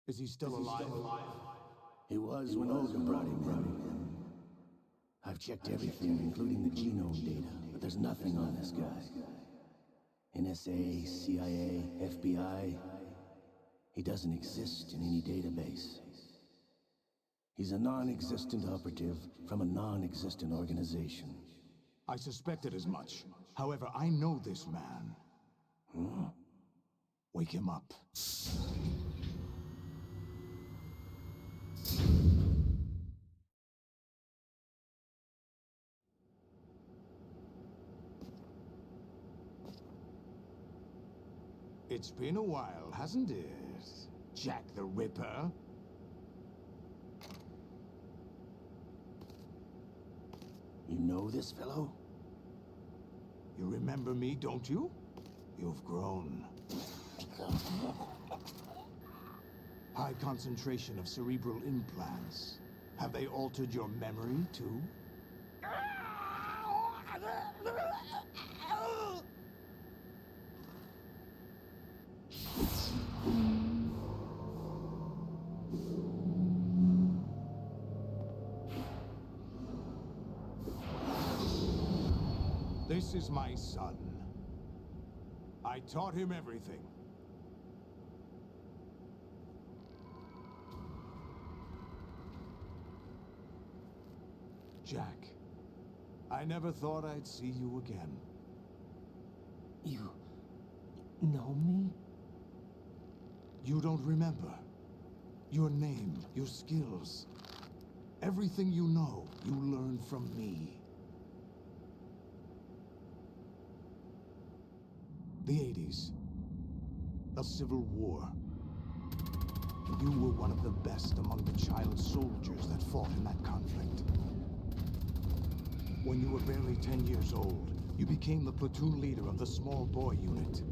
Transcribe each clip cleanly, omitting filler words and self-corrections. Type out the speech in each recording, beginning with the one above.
Is he still alive? He was when Olga brought him in. I've checked everything, including the genome data, but there's nothing on this guy. NSA, CIA, FBI. He doesn't exist in any database. He's a non-existent operative from a non-existent organization. I suspected as much. However, I know this man. Huh? Wake him up. It's been a while, hasn't it? Jack the Ripper? You know this fellow? You remember me, don't you? You've grown. High concentration of cerebral implants. Have they altered your memory, too? This is my son. I taught him everything. Jack, I never thought I'd see you again. You know me? You don't remember. Your name, your skills. Everything you know, you learned from me. The 80s. The Civil War. You were one of the best among the child soldiers that fought in that conflict. When you were barely 10 years old, you became the platoon leader of the small boy unit.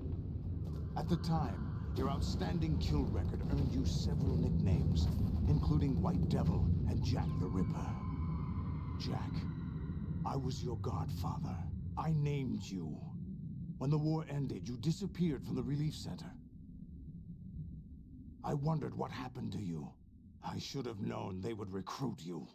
At the time, your outstanding kill record earned you several nicknames, including White Devil and Jack the Ripper. Jack, I was your godfather. I named you. When the war ended, you disappeared from the relief center. I wondered what happened to you. I should have known they would recruit you.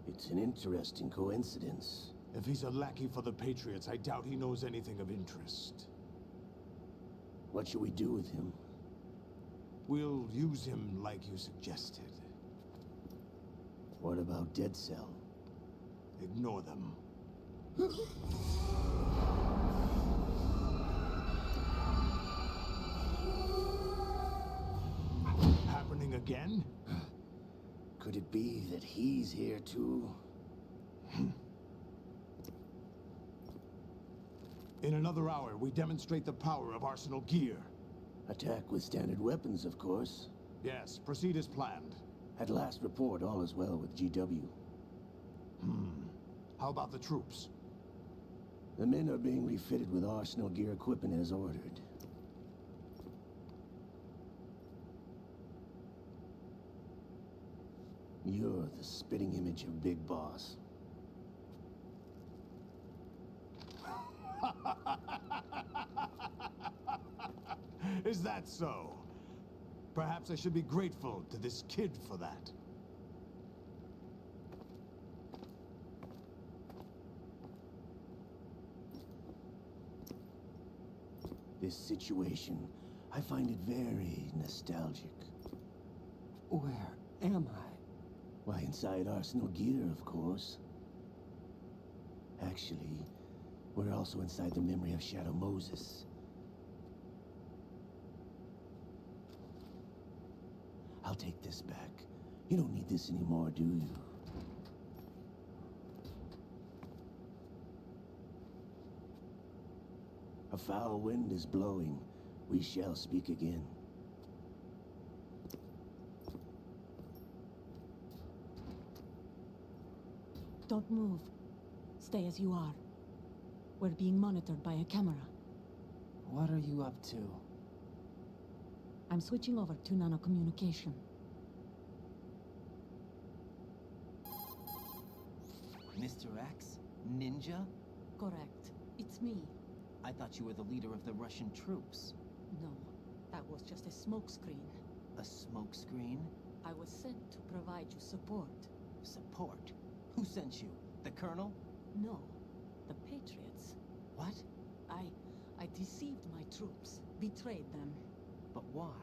It's an interesting coincidence. If he's a lackey for the Patriots, I doubt he knows anything of interest. What should we do with him? We'll use him like you suggested. What about Dead Cell? Ignore them. Happening again? Could it be that he's here too? In another hour, we demonstrate the power of Arsenal gear. Attack with standard weapons, of course. Yes, proceed as planned. At last report, all is well with GW. How about the troops? The men are being refitted with Arsenal gear equipment as ordered. You're the spitting image of Big Boss. Is that so? Perhaps I should be grateful to this kid for that. This situation, I find it very nostalgic. Where am I? Why, inside Arsenal gear, of course. Actually, we're also inside the memory of Shadow Moses. I'll take this back. You don't need this anymore, do you? A foul wind is blowing. We shall speak again. Don't move. Stay as you are. We're being monitored by a camera. What are you up to? I'm switching over to nanocommunication. Mr. X? Ninja? Correct. It's me. I thought you were the leader of the Russian troops. No, that was just a smokescreen. A smokescreen? I was sent to provide you support. Support? Who sent you? The Colonel? No, the Patriots. What? I deceived my troops, betrayed them. But why?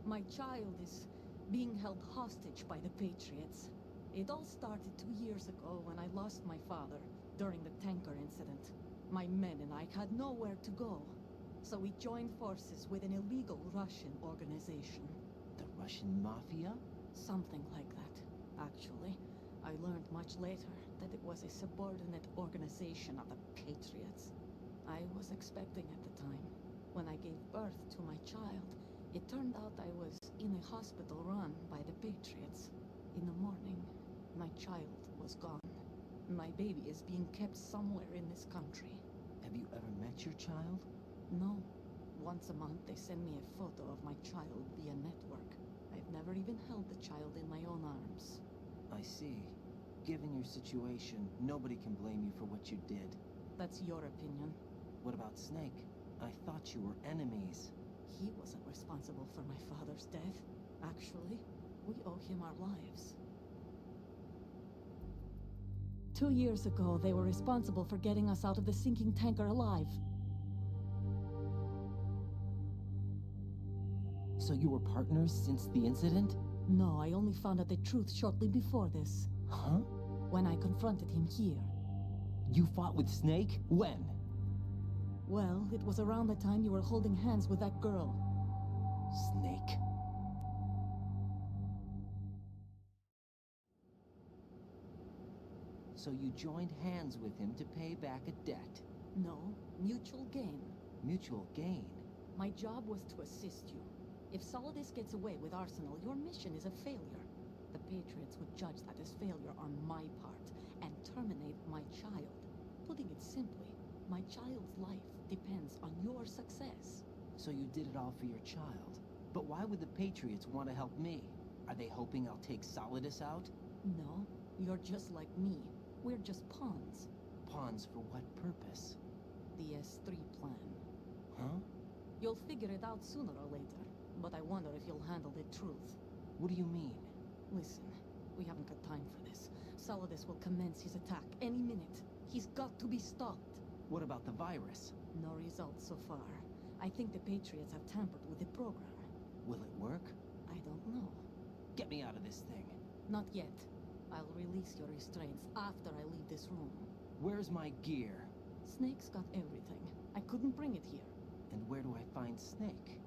My child is being held hostage by the Patriots. It all started 2 years ago when I lost my father during the tanker incident. My men and I had nowhere to go, so we joined forces with an illegal Russian organization. The Russian Mafia? Something like that, actually. I learned much later that it was a subordinate organization of the Patriots. I was expecting at the time. When I gave birth to my child, it turned out I was in a hospital run by the Patriots. In the morning, my child was gone. My baby is being kept somewhere in this country. Have you ever met your child? No. Once a month, they send me a photo of my child via network. I've never even held the child in my own arms. I see. Given your situation, nobody can blame you for what you did. That's your opinion. What about Snake? I thought you were enemies. He wasn't responsible for my father's death. Actually, we owe him our lives. 2 years ago, they were responsible for getting us out of the sinking tanker alive. So you were partners since the incident? No, I only found out the truth shortly before this. Huh? When I confronted him here. You fought with Snake? When? Well, it was around the time you were holding hands with that girl. Snake. So you joined hands with him to pay back a debt. No, mutual gain. Mutual gain? My job was to assist you. If Solidus gets away with Arsenal, your mission is a failure. The Patriots would judge that as failure on my part, and terminate my child. Putting it simply, my child's life depends on your success. So you did it all for your child. But why would the Patriots want to help me? Are they hoping I'll take Solidus out? No, you're just like me. We're just pawns. Pawns for what purpose? The S3 plan. Huh? You'll figure it out sooner or later, but I wonder if you'll handle the truth. What do you mean? Listen, we haven't got time for this. Solidus will commence his attack any minute. He's got to be stopped. What about the virus? No results so far. I think the Patriots have tampered with the program. Will it work? I don't know. Get me out of this thing. Not yet. I'll release your restraints after I leave this room. Where's my gear? Snake's got everything. I couldn't bring it here. And where do I find Snake?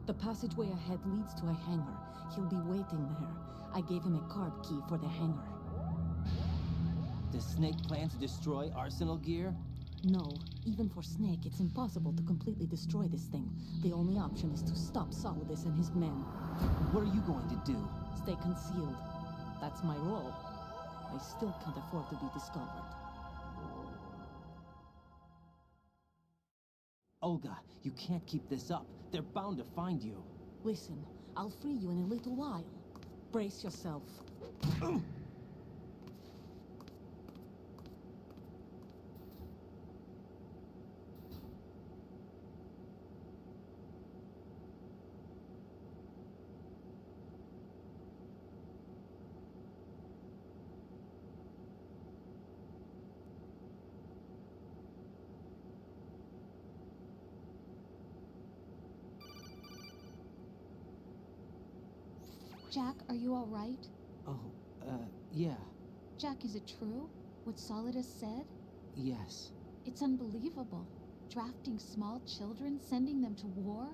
The passageway ahead leads to a hangar. He'll be waiting there. I gave him a card key for the hangar. Does Snake plan to destroy Arsenal gear? No, even for Snake, it's impossible to completely destroy this thing. The only option is to stop Solidus and his men. What are you going to do? Stay concealed. That's my role. I still can't afford to be discovered. Olga, you can't keep this up. They're bound to find you. Listen, I'll free you in a little while. Brace yourself. Jack, are you all right? Oh, yeah. Jack, is it true? What Solidus said? Yes. It's unbelievable. Drafting small children, sending them to war?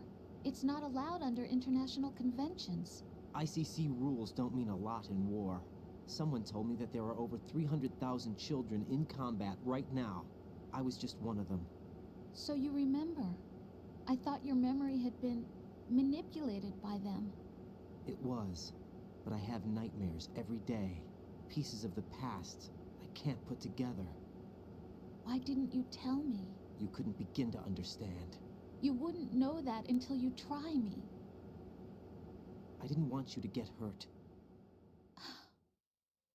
It's not allowed under international conventions. ICC rules don't mean a lot in war. Someone told me that there are over 300,000 children in combat right now. I was just one of them. So you remember. I thought your memory had been manipulated by them. It was, but I have nightmares every day. Pieces of the past I can't put together. Why didn't you tell me? You couldn't begin to understand. You wouldn't know that until you try me. I didn't want you to get hurt.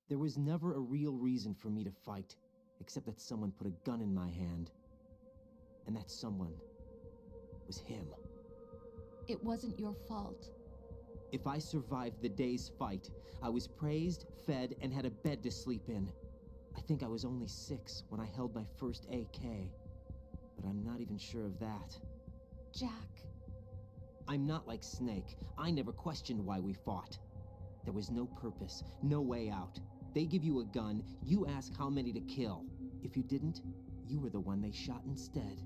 There was never a real reason for me to fight, except that someone put a gun in my hand. And that someone was him. It wasn't your fault. If I survived the day's fight, I was praised, fed, and had a bed to sleep in. I think I was only 6 when I held my first AK. But I'm not even sure of that. Jack. I'm not like Snake. I never questioned why we fought. There was no purpose, no way out. They give you a gun, you ask how many to kill. If you didn't, you were the one they shot instead.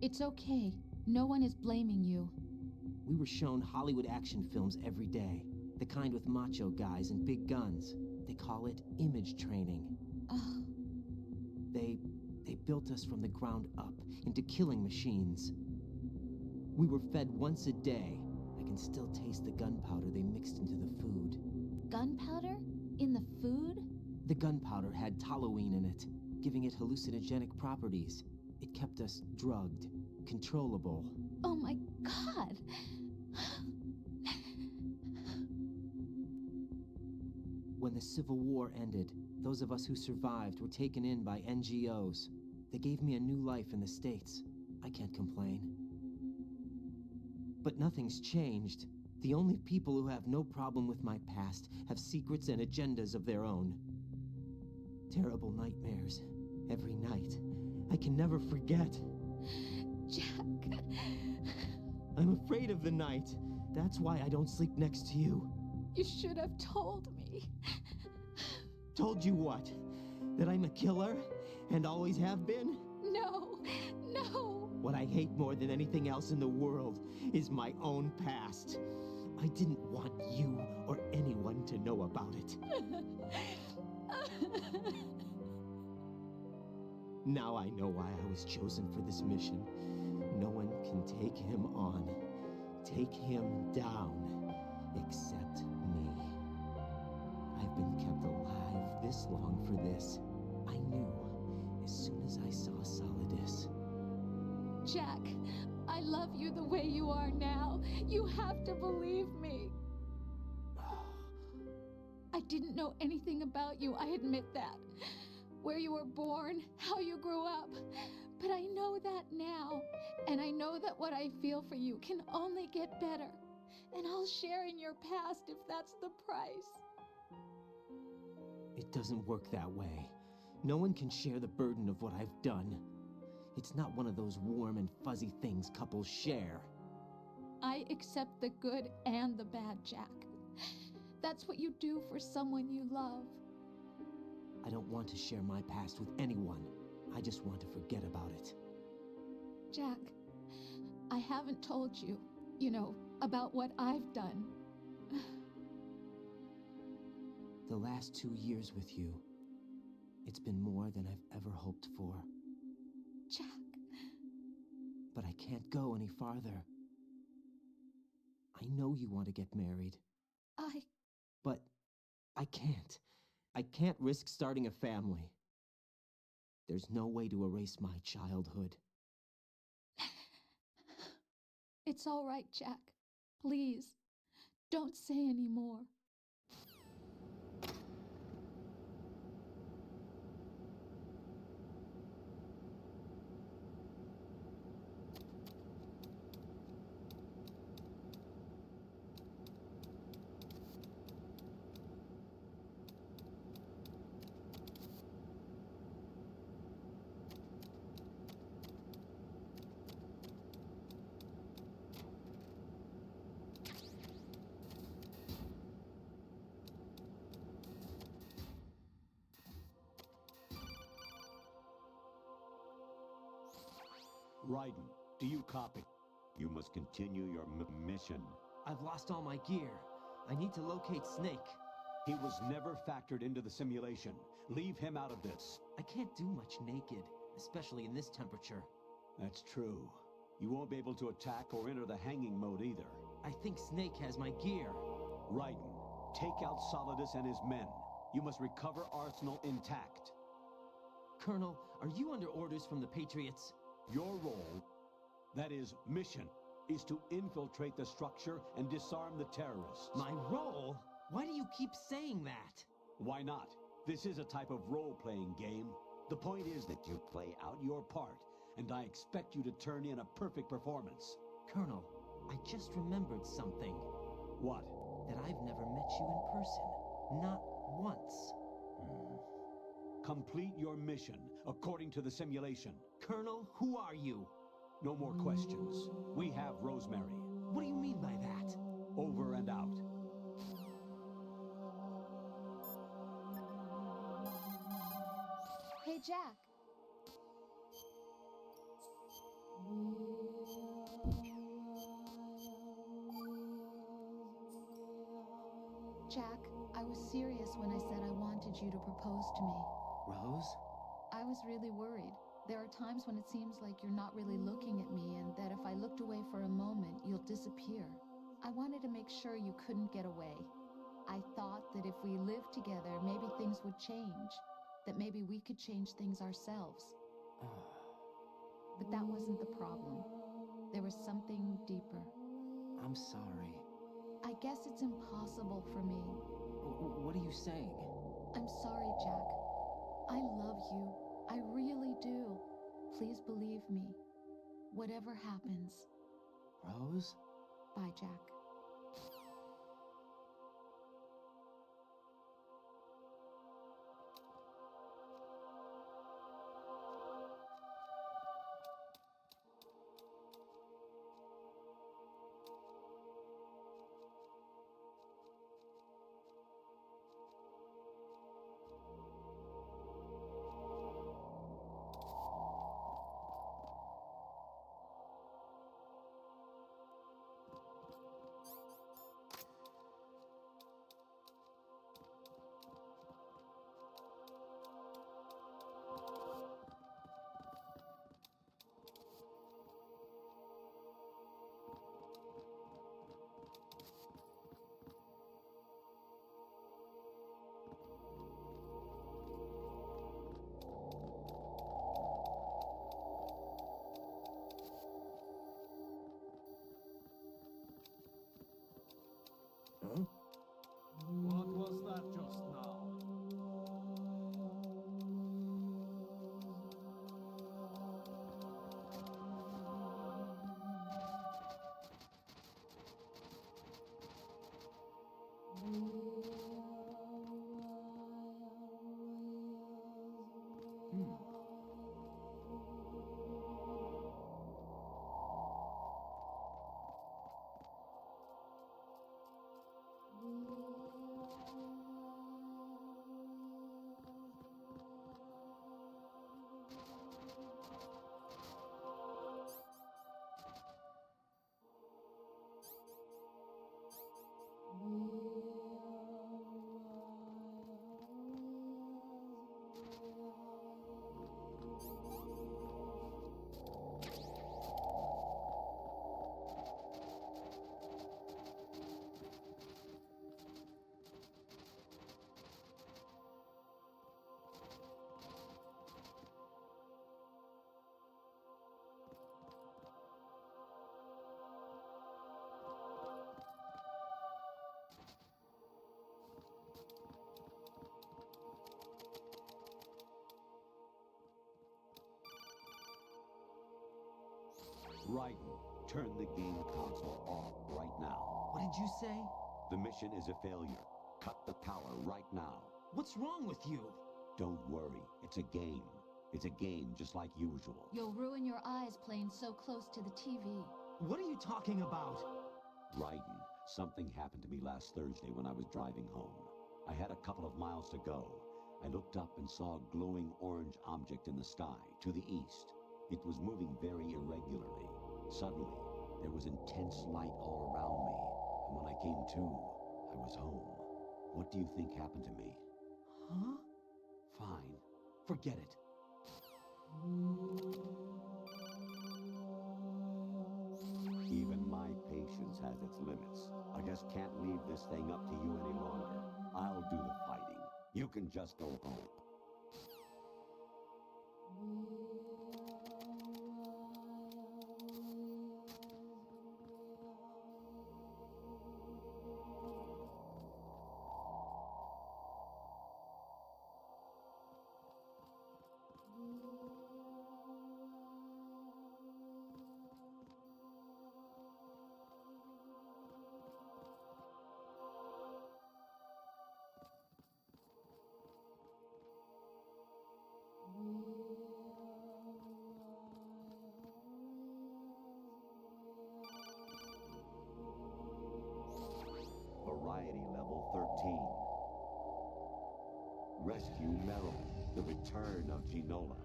It's okay. No one is blaming you. We were shown Hollywood action films every day. The kind with macho guys and big guns. They call it image training. Ugh. They built us from the ground up into killing machines. We were fed once a day. I can still taste the gunpowder they mixed into the food. Gunpowder? In the food? The gunpowder had toluene in it, giving it hallucinogenic properties. It kept us drugged, controllable. Oh my God! When the Civil War ended, those of us who survived were taken in by NGOs. They gave me a new life in the States. I can't complain. But nothing's changed. The only people who have no problem with my past have secrets and agendas of their own. Terrible nightmares. Every night. I can never forget. Jack. I'm afraid of the night. That's why I don't sleep next to you. You should have told me. Told you what? That I'm a killer? And always have been? No, no. What I hate more than anything else in the world is my own past. I didn't want you or anyone to know about it. Now I know why I was chosen for this mission. No one can take him on, take him down, except me. I've been kept alive this long for this. I knew as soon as I saw Solidus. Jack, I love you the way you are now. You have to believe me. I didn't know anything about you, I admit that. Where you were born, how you grew up. But I know that now. And I know that what I feel for you can only get better. And I'll share in your past if that's the price. It doesn't work that way. No one can share the burden of what I've done. It's not one of those warm and fuzzy things couples share. I accept the good and the bad, Jack. That's what you do for someone you love. I don't want to share my past with anyone. I just want to forget about it. Jack, I haven't told you, about what I've done. The last 2 years with you, it's been more than I've ever hoped for. Jack. But I can't go any farther. I know you want to get married. But I can't. I can't risk starting a family. There's no way to erase my childhood. It's all right, Jack. Please, don't say any more. Raiden, do you copy? You must continue your mission. I've lost all my gear. I need to locate Snake. He was never factored into the simulation. Leave him out of this. I can't do much naked, especially in this temperature. That's true. You won't be able to attack or enter the hanging mode either. I think Snake has my gear. Raiden, take out Solidus and his men. You must recover Arsenal intact. Colonel, are you under orders from the Patriots? Your role, that is, mission, is to infiltrate the structure and disarm the terrorists. My role? Why do you keep saying that? Why not? This is a type of role-playing game. The point is that you play out your part and I expect you to turn in a perfect performance. Colonel, I just remembered something. What? That I've never met you in person. Not once. Complete your mission according to the simulation. Colonel, who are you? No more questions. We have Rosemary. What do you mean by that? Over and out. Hey, Jack. Jack, I was serious when I said I wanted you to propose to me. Rose? I was really worried. There are times when it seems like you're not really looking at me and that if I looked away for a moment, you'll disappear. I wanted to make sure you couldn't get away. I thought that if we lived together, maybe things would change. That maybe we could change things ourselves. But that wasn't the problem. There was something deeper. I'm sorry. I guess it's impossible for me. What are you saying? I'm sorry, Jack. I love you. I really do. Please believe me. Whatever happens. Rose? Bye, Jack. Huh? What was that just now? Raiden, turn the game console off right now. What did you say? The mission is a failure. Cut the power right now. What's wrong with you? Don't worry. It's a game. It's a game just like usual. You'll ruin your eyes playing so close to the TV. What are you talking about? Raiden, something happened to me last Thursday when I was driving home. I had a couple of miles to go. I looked up and saw a glowing orange object in the sky to the east. It was moving very irregularly. Suddenly, there was intense light all around me, and when I came to, I was home. What do you think happened to me? Huh? Fine. Forget it. Even my patience has its limits. I just can't leave this thing up to you any longer. I'll do the fighting. You can just go home. 13. Rescue Meryl, the return of Ginola.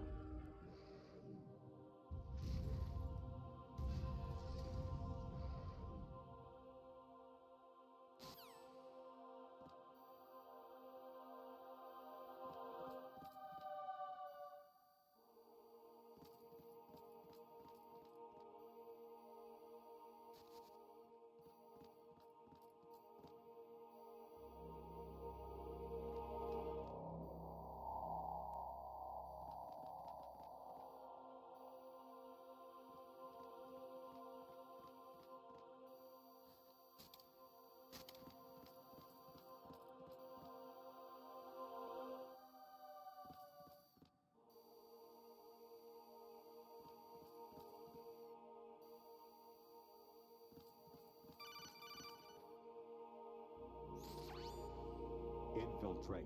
Infiltrate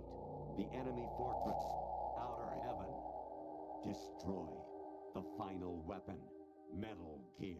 the enemy fortress, Outer Heaven. Destroy the final weapon, Metal Gear.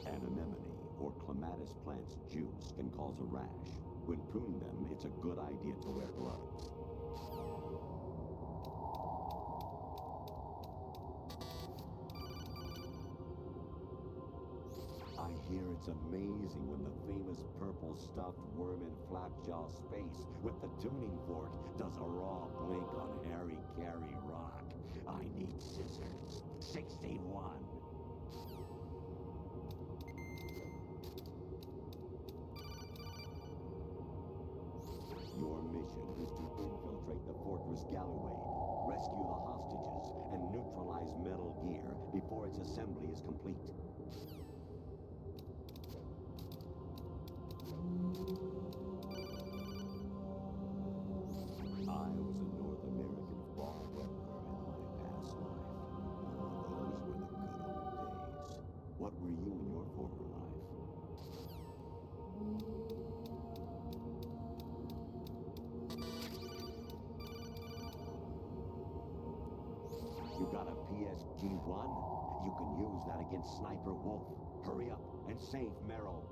Anemone or clematis plant's juice can cause a rash. When pruning them, it's a good idea to wear gloves. I hear it's amazing when the famous purple stuffed worm in Flapjaw's face with the tuning fork does a raw blink on Harry Carey rock. I need scissors. 61. Your mission is to infiltrate the Fortress Galloway, rescue the hostages, and neutralize Metal Gear before its assembly is complete. I was a North American fall wearer in my past life. Oh, those were the good old days. What were you in your former life? You got a PSG-1? You can use that against Sniper Wolf. Hurry up and save Meryl.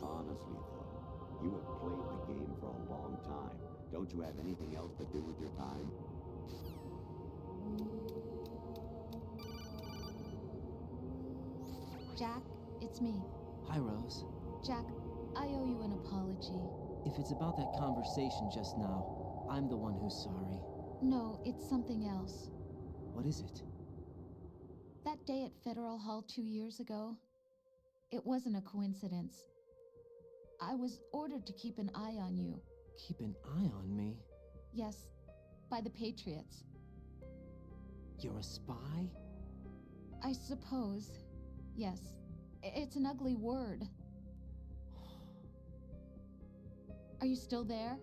Honestly, though, you have played the game for a long time. Don't you have anything else to do with your time? Jack, it's me. Hi, Rose. Jack, I owe you an apology. If it's about that conversation just now, I'm the one who's sorry. No, it's something else. What is it? That day at Federal Hall 2 years ago, it wasn't a coincidence. I was ordered to keep an eye on you. Keep an eye on me? Yes, by the Patriots. You're a spy? I suppose. Yes. It's an ugly word. Are you still there?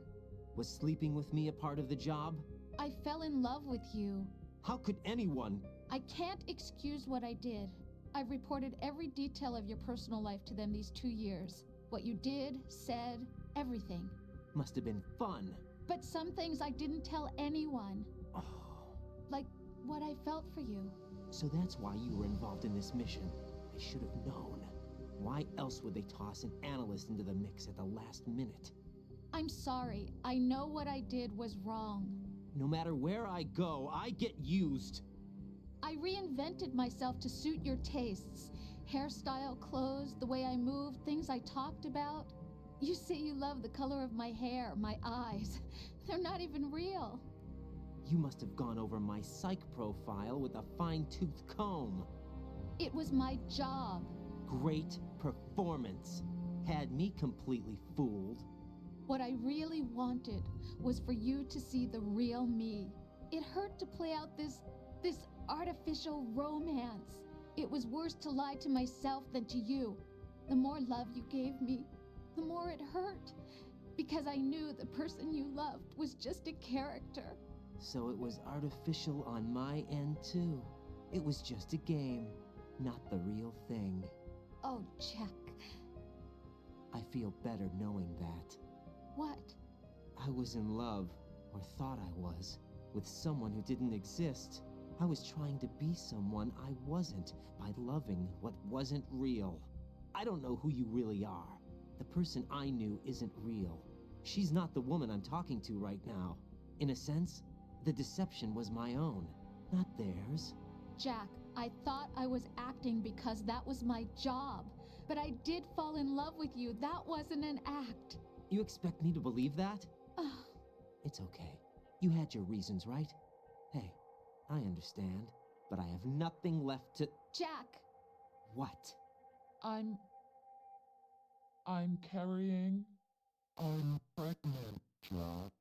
Was sleeping with me a part of the job? I fell in love with you. How could anyone? I can't excuse what I did. I've reported every detail of your personal life to them these 2 years. What you did, said, everything. Must have been fun. But some things I didn't tell anyone. Oh. Like what I felt for you. So that's why you were involved in this mission. I should have known. Why else would they toss an analyst into the mix at the last minute? I'm sorry. I know what I did was wrong. No matter where I go, I get used. I reinvented myself to suit your tastes. Hairstyle, clothes, the way I moved, things I talked about. You say you love the color of my hair, my eyes. They're not even real. You must have gone over my psych profile with a fine-tooth comb. It was my job. Great performance. Had me completely fooled. What I really wanted was for you to see the real me. It hurt to play out this artificial romance. It was worse to lie to myself than to you. The more love you gave me, the more it hurt. Because I knew the person you loved was just a character. So it was artificial on my end, too. It was just a game, not the real thing. Oh, Jack. I feel better knowing that. What? I was in love, or thought I was, with someone who didn't exist. I was trying to be someone I wasn't by loving what wasn't real. I don't know who you really are. The person I knew isn't real. She's not the woman I'm talking to right now. In a sense, the deception was my own, not theirs. Jack, I thought I was acting because that was my job. But I did fall in love with you. That wasn't an act. You expect me to believe that? Ugh. It's okay. You had your reasons, right? Hey, I understand, but I have nothing left to... Jack! What? I'm carrying. I'm pregnant, Jack.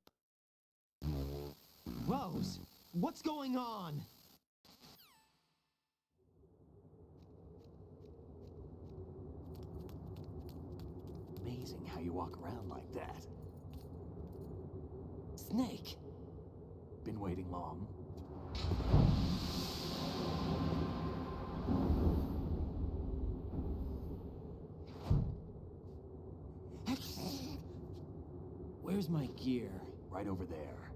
Rose, what's going on? Amazing how you walk around like that. Snake! Been waiting long? Where's my gear? Right over there.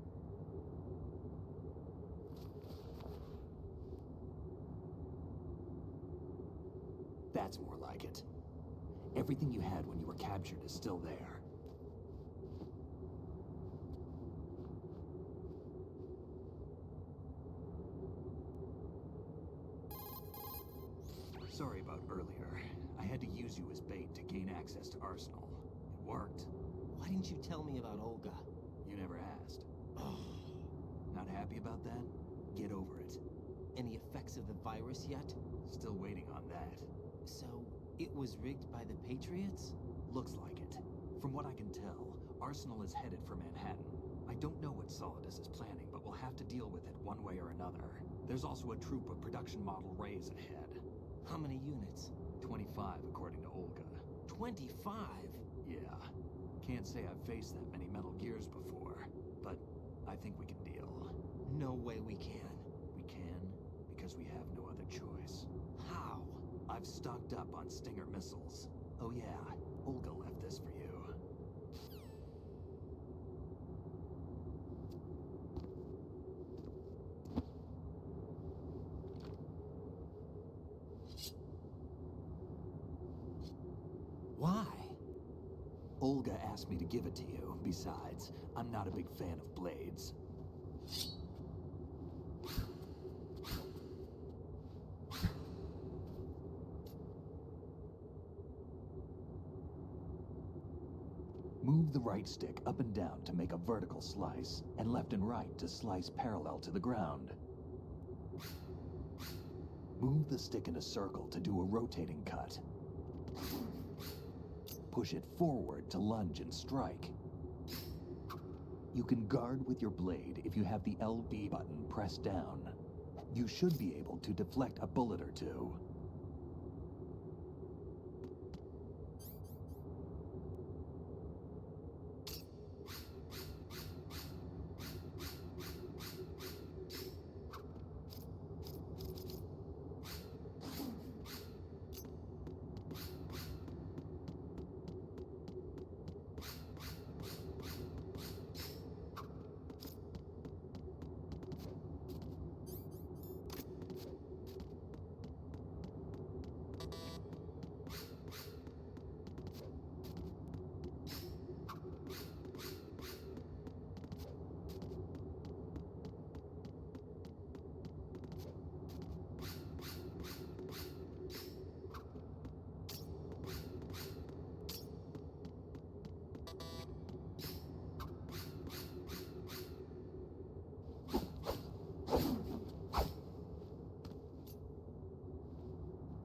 That's more like it. Everything you had when you were captured is still there. Sorry about earlier. I had to use you as bait to gain access to Arsenal. It worked. Why didn't you tell me about Olga? You never asked. Oh. Not happy about that? Get over it. Any effects of the virus yet? Still waiting on that. So, it was rigged by the Patriots? Looks like it. From what I can tell, Arsenal is headed for Manhattan. I don't know what Solidus is planning, but we'll have to deal with it one way or another. There's also a troop of production model Rays ahead. How many units? 25, according to Olga. 25? Yeah. Can't say I've faced that many Metal Gears before, but I think we can deal. No way we can. We can, because we have no other choice. How? I've stocked up on Stinger missiles. Oh yeah, Olga left this for you. Why? Olga asked me to give it to you. Besides, I'm not a big fan of blades. Move the right stick up and down to make a vertical slice, and left and right to slice parallel to the ground. Move the stick in a circle to do a rotating cut. Push it forward to lunge and strike. You can guard with your blade if you have the LB button pressed down. You should be able to deflect a bullet or two.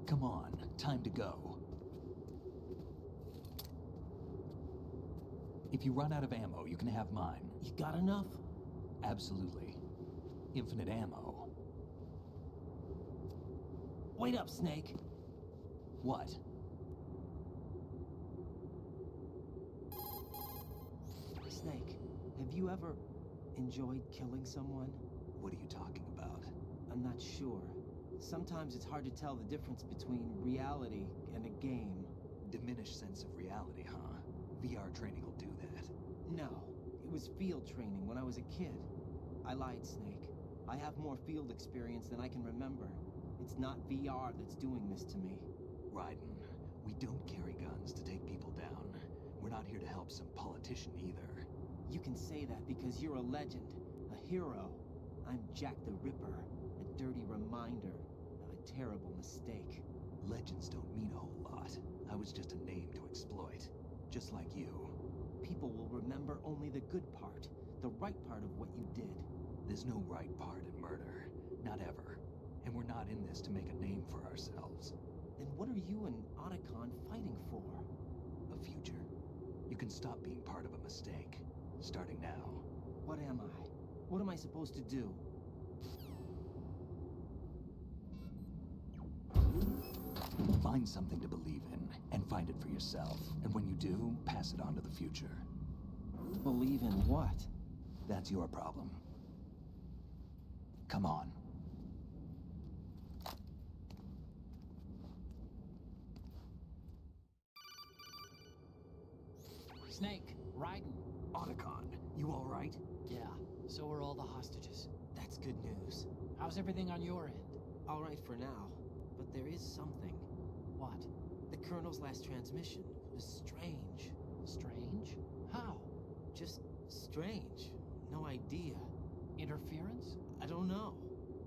Come on, time to go. If you run out of ammo, you can have mine. You got enough? Absolutely. Infinite ammo. Wait up, Snake. What? Snake, have you ever enjoyed killing someone? What are you talking about? I'm not sure. Sometimes it's hard to tell the difference between reality and a game. Diminished sense of reality, huh? VR training will do that. No, it was field training when I was a kid. I lied, Snake. I have more field experience than I can remember. It's not VR that's doing this to me. Raiden, we don't carry guns to take people down. We're not here to help some politician either. You can say that because you're a legend, a hero. I'm Jack the Ripper, a dirty reminder of a terrible mistake. Legends don't mean a whole lot. I was just a name to exploit, just like you. People will remember only the good part, the right part of what you did. There's no right part in murder, not ever. And we're not in this to make a name for ourselves. Then what are you and Otacon fighting for? A future. You can stop being part of a mistake, starting now. What am I? What am I supposed to do? Find something to believe in, and find it for yourself. And when you do, pass it on to the future. Believe in what? That's your problem. Come on. Snake, Raiden. Otacon, you all right? Yeah, so are all the hostages. That's good news. How's everything on your end? All right for now, but there is something. What? The Colonel's last transmission was strange. Strange? How? Just strange. No idea. Interference? I don't know.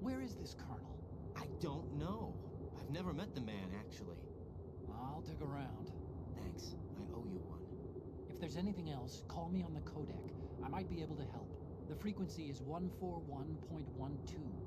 Where is this Colonel? I don't know. I've never met the man, actually. I'll dig around. Thanks. I owe you one. If there's anything else, call me on the codec. I might be able to help. The frequency is 141.12.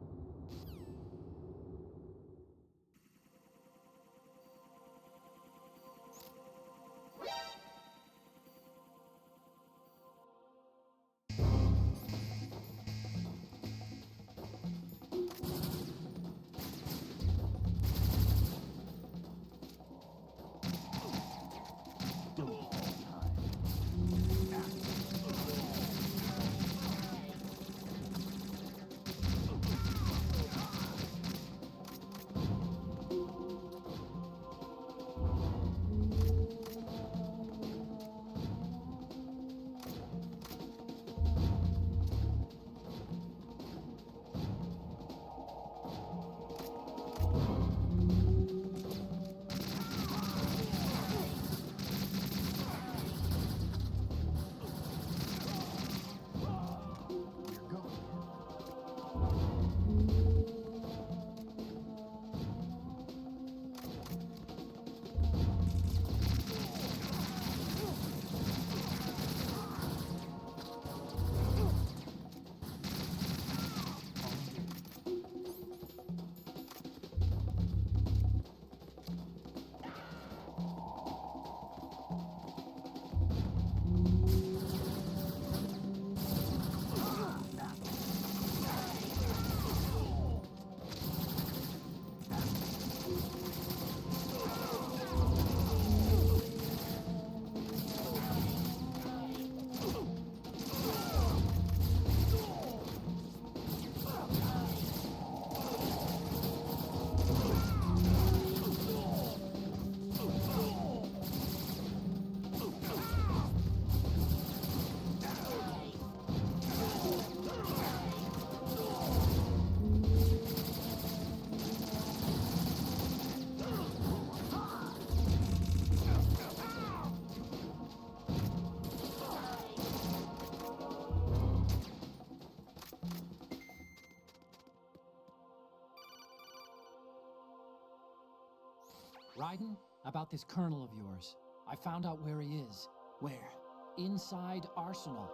Raiden, about this colonel of yours. I found out where he is. Where? Inside Arsenal.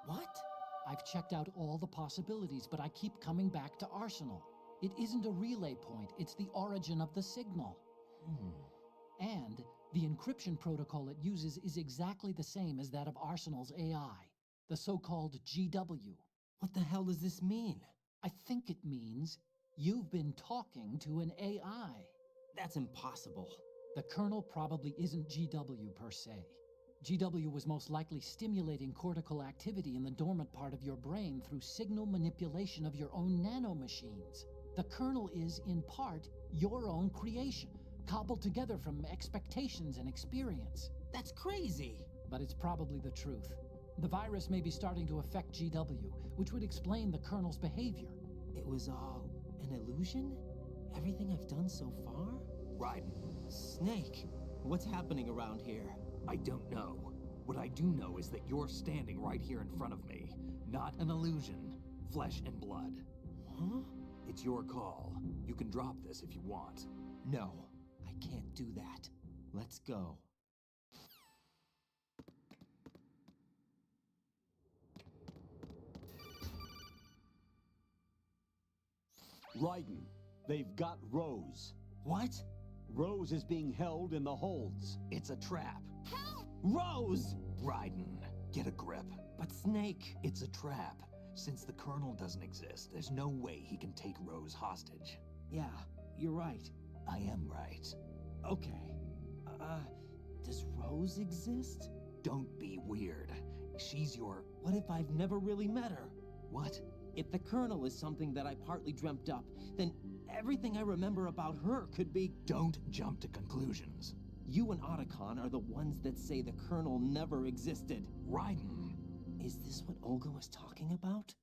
What? I've checked out all the possibilities, but I keep coming back to Arsenal. It isn't a relay point, it's the origin of the signal. And the encryption protocol it uses is exactly the same as that of Arsenal's AI, the so-called GW. What the hell does this mean? I think it means you've been talking to an AI. That's impossible. The kernel probably isn't GW per se. GW was most likely stimulating cortical activity in the dormant part of your brain through signal manipulation of your own nanomachines. The kernel is, in part, your own creation, cobbled together from expectations and experience. That's crazy. But it's probably the truth. The virus may be starting to affect GW, which would explain the kernel's behavior. It was all an illusion? Everything I've done so far? Raiden, Snake, what's happening around here? I don't know. What I do know is that you're standing right here in front of me. Not an illusion. Flesh and blood. Huh? It's your call. You can drop this if you want. No, I can't do that. Let's go. Raiden, they've got Rose. What? Rose is being held in the holds. It's a trap. Rose! Raiden, get a grip. But Snake... It's a trap. Since the Colonel doesn't exist, there's no way he can take Rose hostage. Yeah, you're right. I am right. Okay. Does Rose exist? Don't be weird. She's your... What if I've never really met her? What? If the Colonel is something that I partly dreamt up, then everything I remember about her could be... Don't jump to conclusions. You and Otacon are the ones that say the Colonel never existed. Raiden. Is this what Olga was talking about?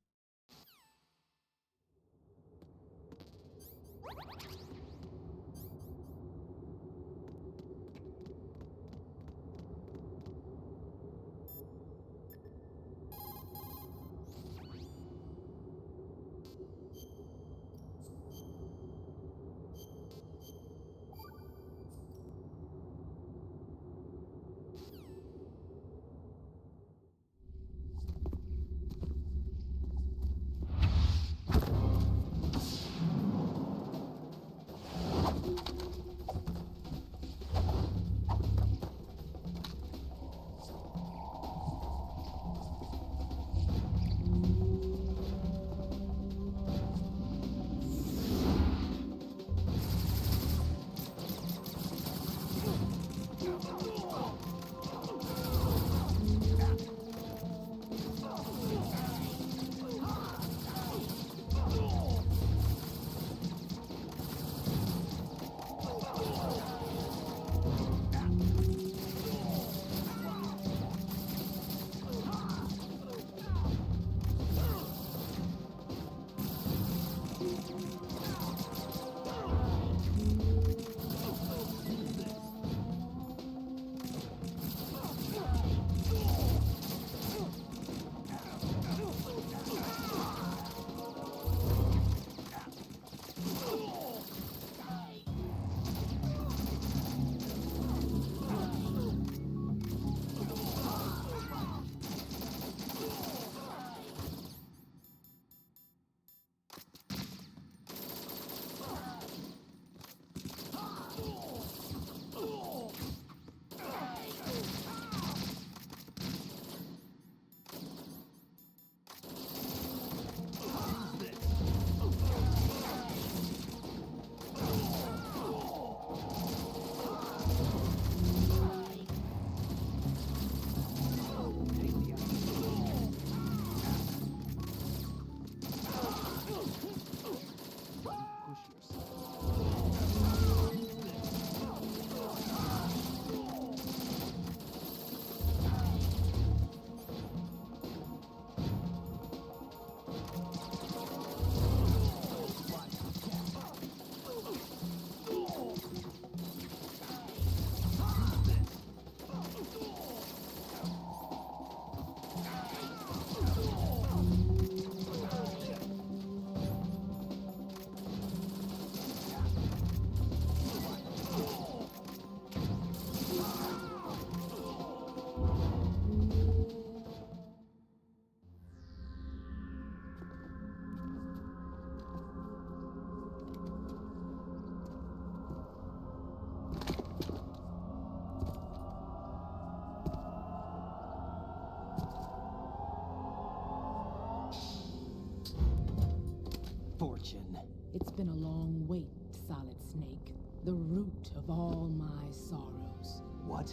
It's been a long wait, Solid Snake. The root of all my sorrows. What?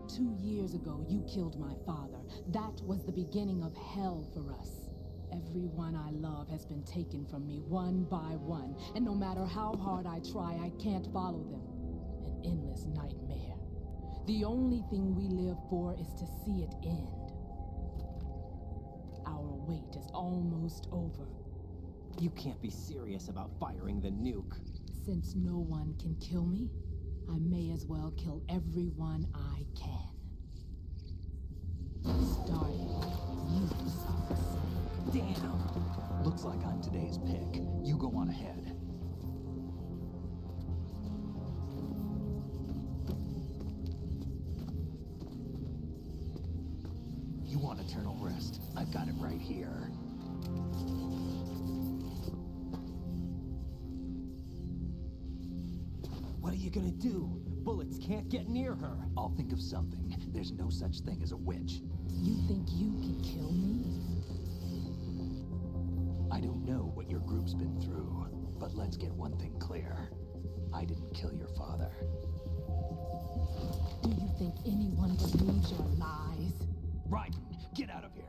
2 years ago, you killed my father. That was the beginning of hell for us. Everyone I love has been taken from me one by one, and no matter how hard I try, I can't follow them. An endless nightmare. The only thing we live for is to see it end. Our wait is almost over. You can't be serious about firing the nuke. Since no one can kill me, I may as well kill everyone I can. Starting with you, Solid Snake. Damn! Looks like I'm today's pick. You go on ahead. You want eternal rest? I've got it right here. What are you gonna do? Bullets can't get near her. I'll think of something. There's no such thing as a witch. You think you can kill me? I don't know what your group's been through, but let's get one thing clear. I didn't kill your father. Do you think anyone believes your lies? Raiden, get out of here!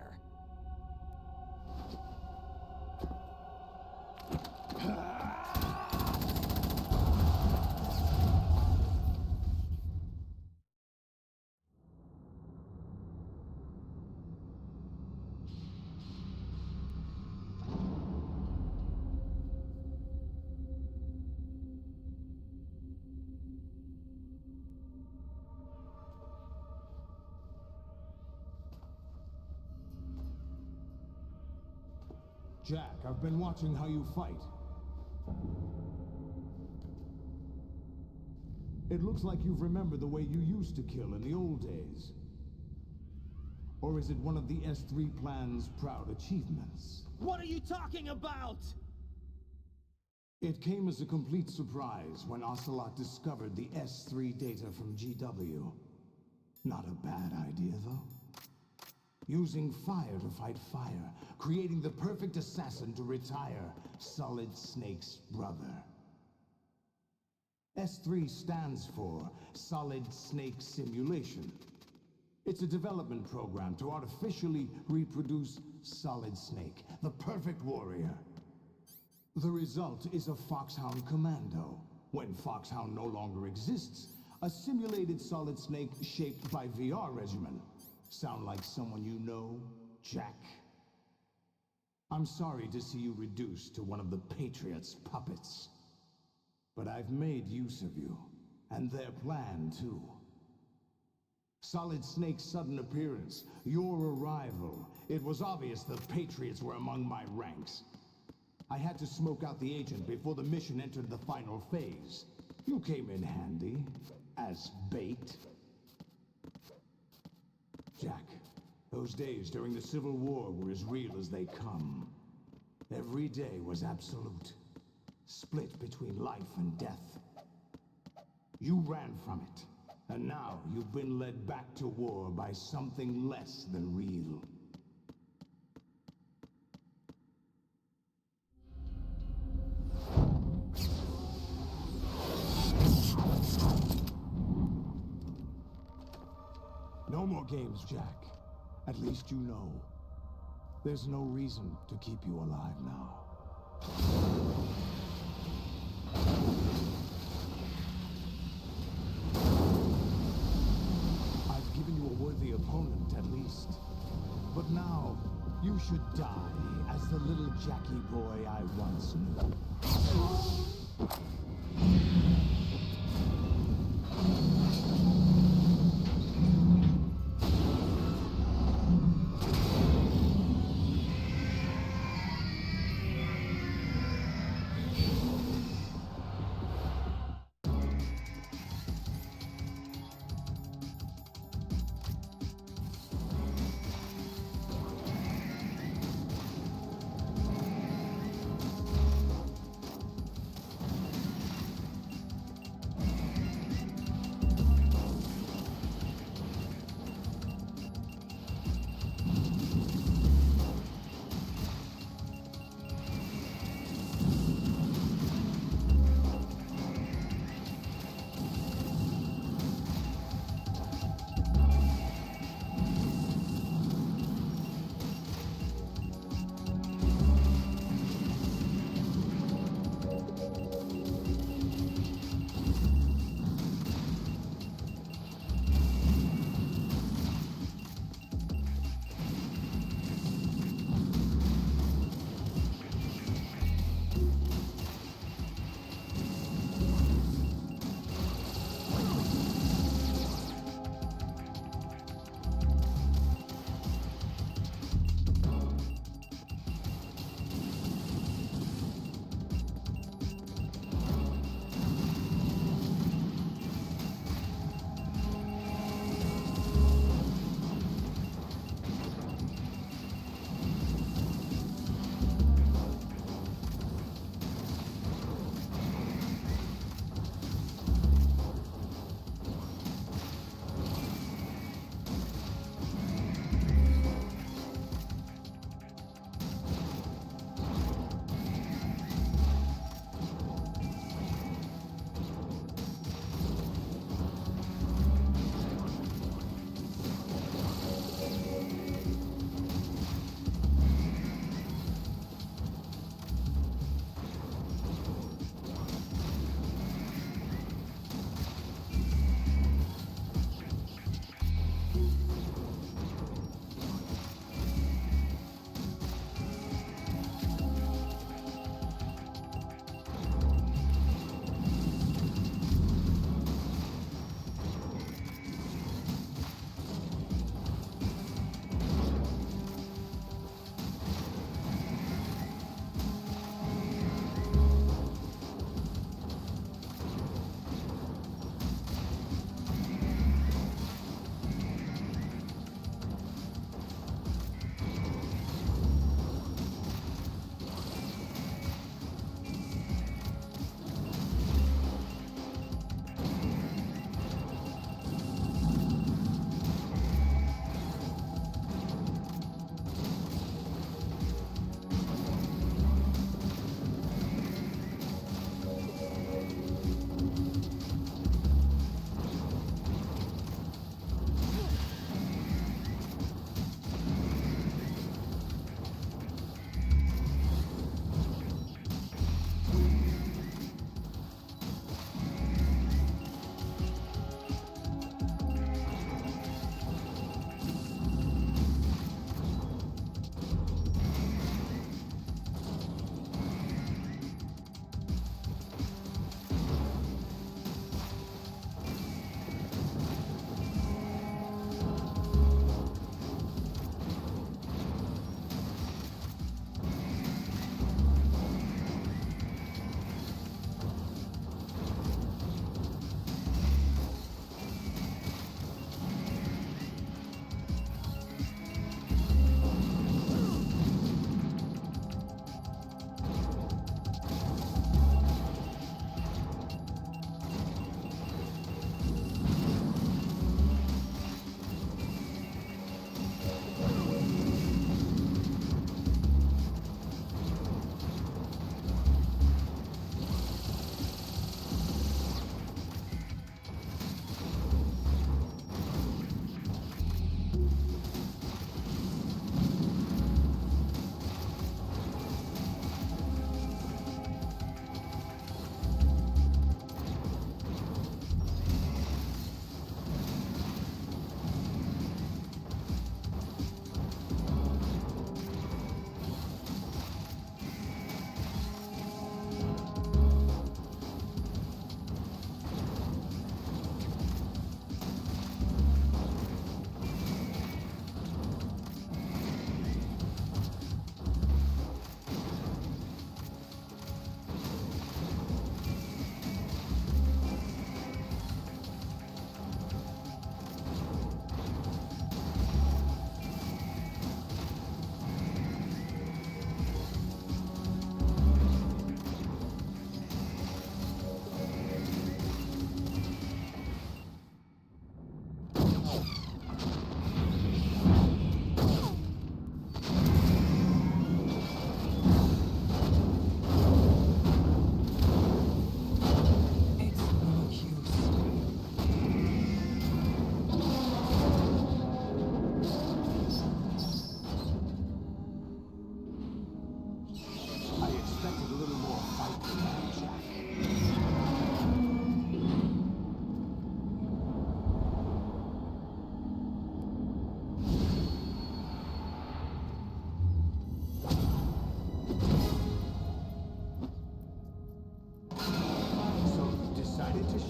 Jack, I've been watching how you fight. It looks like you've remembered the way you used to kill in the old days. Or is it one of the S3 plan's proud achievements? What are you talking about? It came as a complete surprise when Ocelot discovered the S3 data from GW. Not a bad idea, though. Using fire to fight fire, creating the perfect assassin to retire Solid Snake's brother. S3 stands for Solid Snake Simulation. It's a development program to artificially reproduce Solid Snake, the perfect warrior. The result is a Foxhound Commando. When Foxhound no longer exists, a simulated Solid Snake shaped by VR regimen. Sound like someone you know, Jack? I'm sorry to see you reduced to one of the Patriots' puppets. But I've made use of you, and their plan too. Solid Snake's sudden appearance, your arrival. It was obvious the Patriots were among my ranks. I had to smoke out the agent before the mission entered the final phase. You came in handy, as bait. Jack, those days during the Civil War were as real as they come. Every day was absolute, split between life and death. You ran from it, and now you've been led back to war by something less than real. No more games, Jack. At least you know. There's no reason to keep you alive now. I've given you a worthy opponent, at least. But now, you should die as the little Jackie boy I once knew.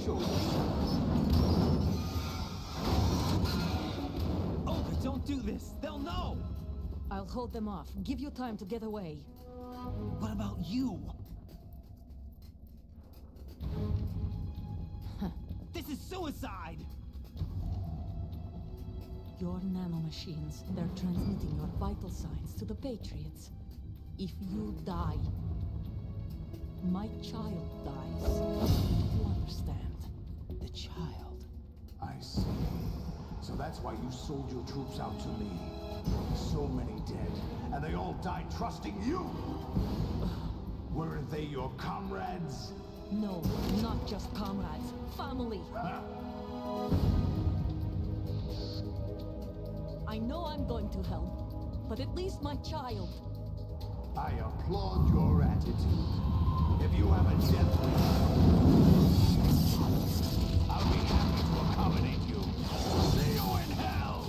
show you. Olga, don't do this! They'll know! I'll hold them off. Give you time to get away. What about you? This is suicide! Your nanomachines, they're transmitting your vital signs to the Patriots. If you die, my child dies. You understand? The child. I see. So that's why you sold your troops out to me. So many dead, and they all died trusting you! Weren't they your comrades? No, not just comrades. Family. I know I'm going to hell, but at least my child. I applaud your attitude. If you have a death wish, I'll be happy to accommodate you. See you in hell!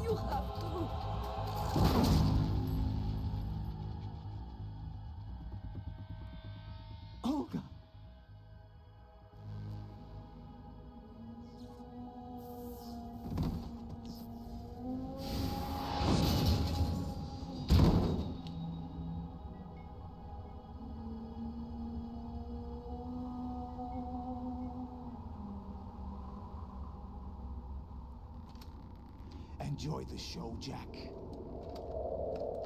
You have to. Olga! Enjoy the show, Jack.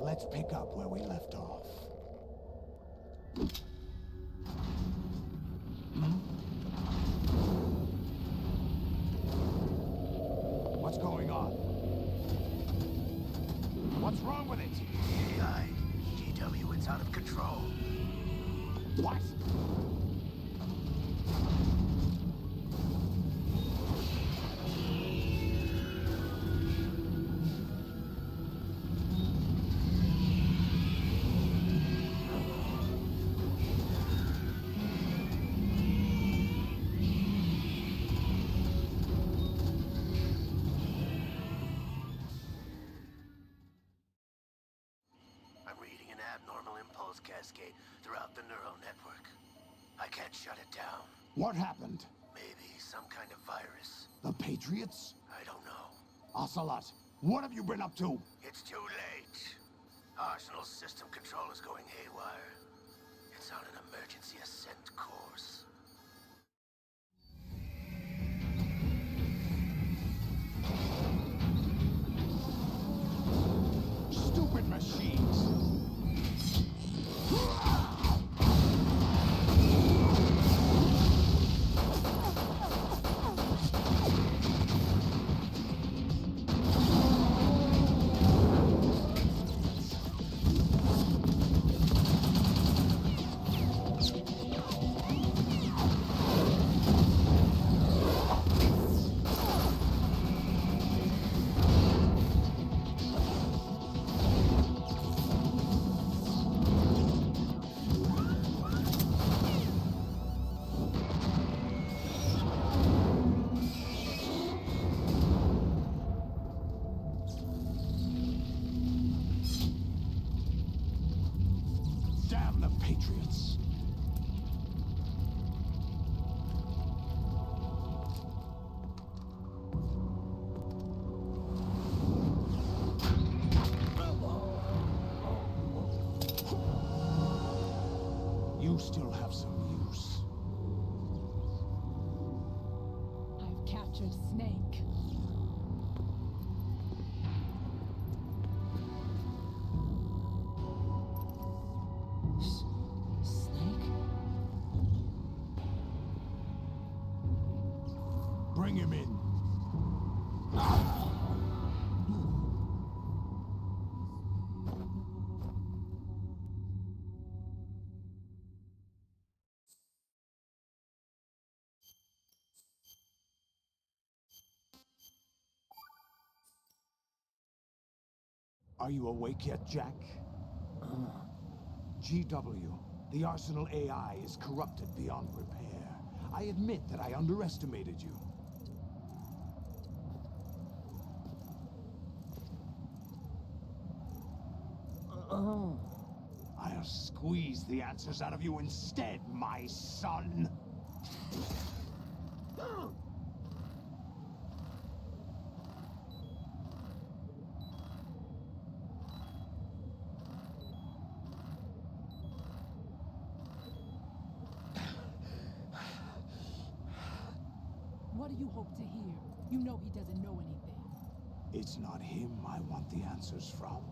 Let's pick up where we left off. What's going on? What's wrong with it? AI, GW, it's out of control. What? I'm reading an abnormal impulse cascade throughout the neural network. I can't shut it down. What happened? Maybe some kind of virus. The Patriots? I don't know. Ocelot, what have you been up to? It's too late. Arsenal's system control is going haywire. It's on an emergency ascent course. Stupid machines! Damn the Patriots! You still have some use. I've captured Snake. Snake? Bring him in. Are you awake yet, Jack? GW, the Arsenal AI is corrupted beyond repair. I admit that I underestimated you. I'll squeeze the answers out of you instead, my son! What do you hope to hear? You know he doesn't know anything. It's not him I want the answers from.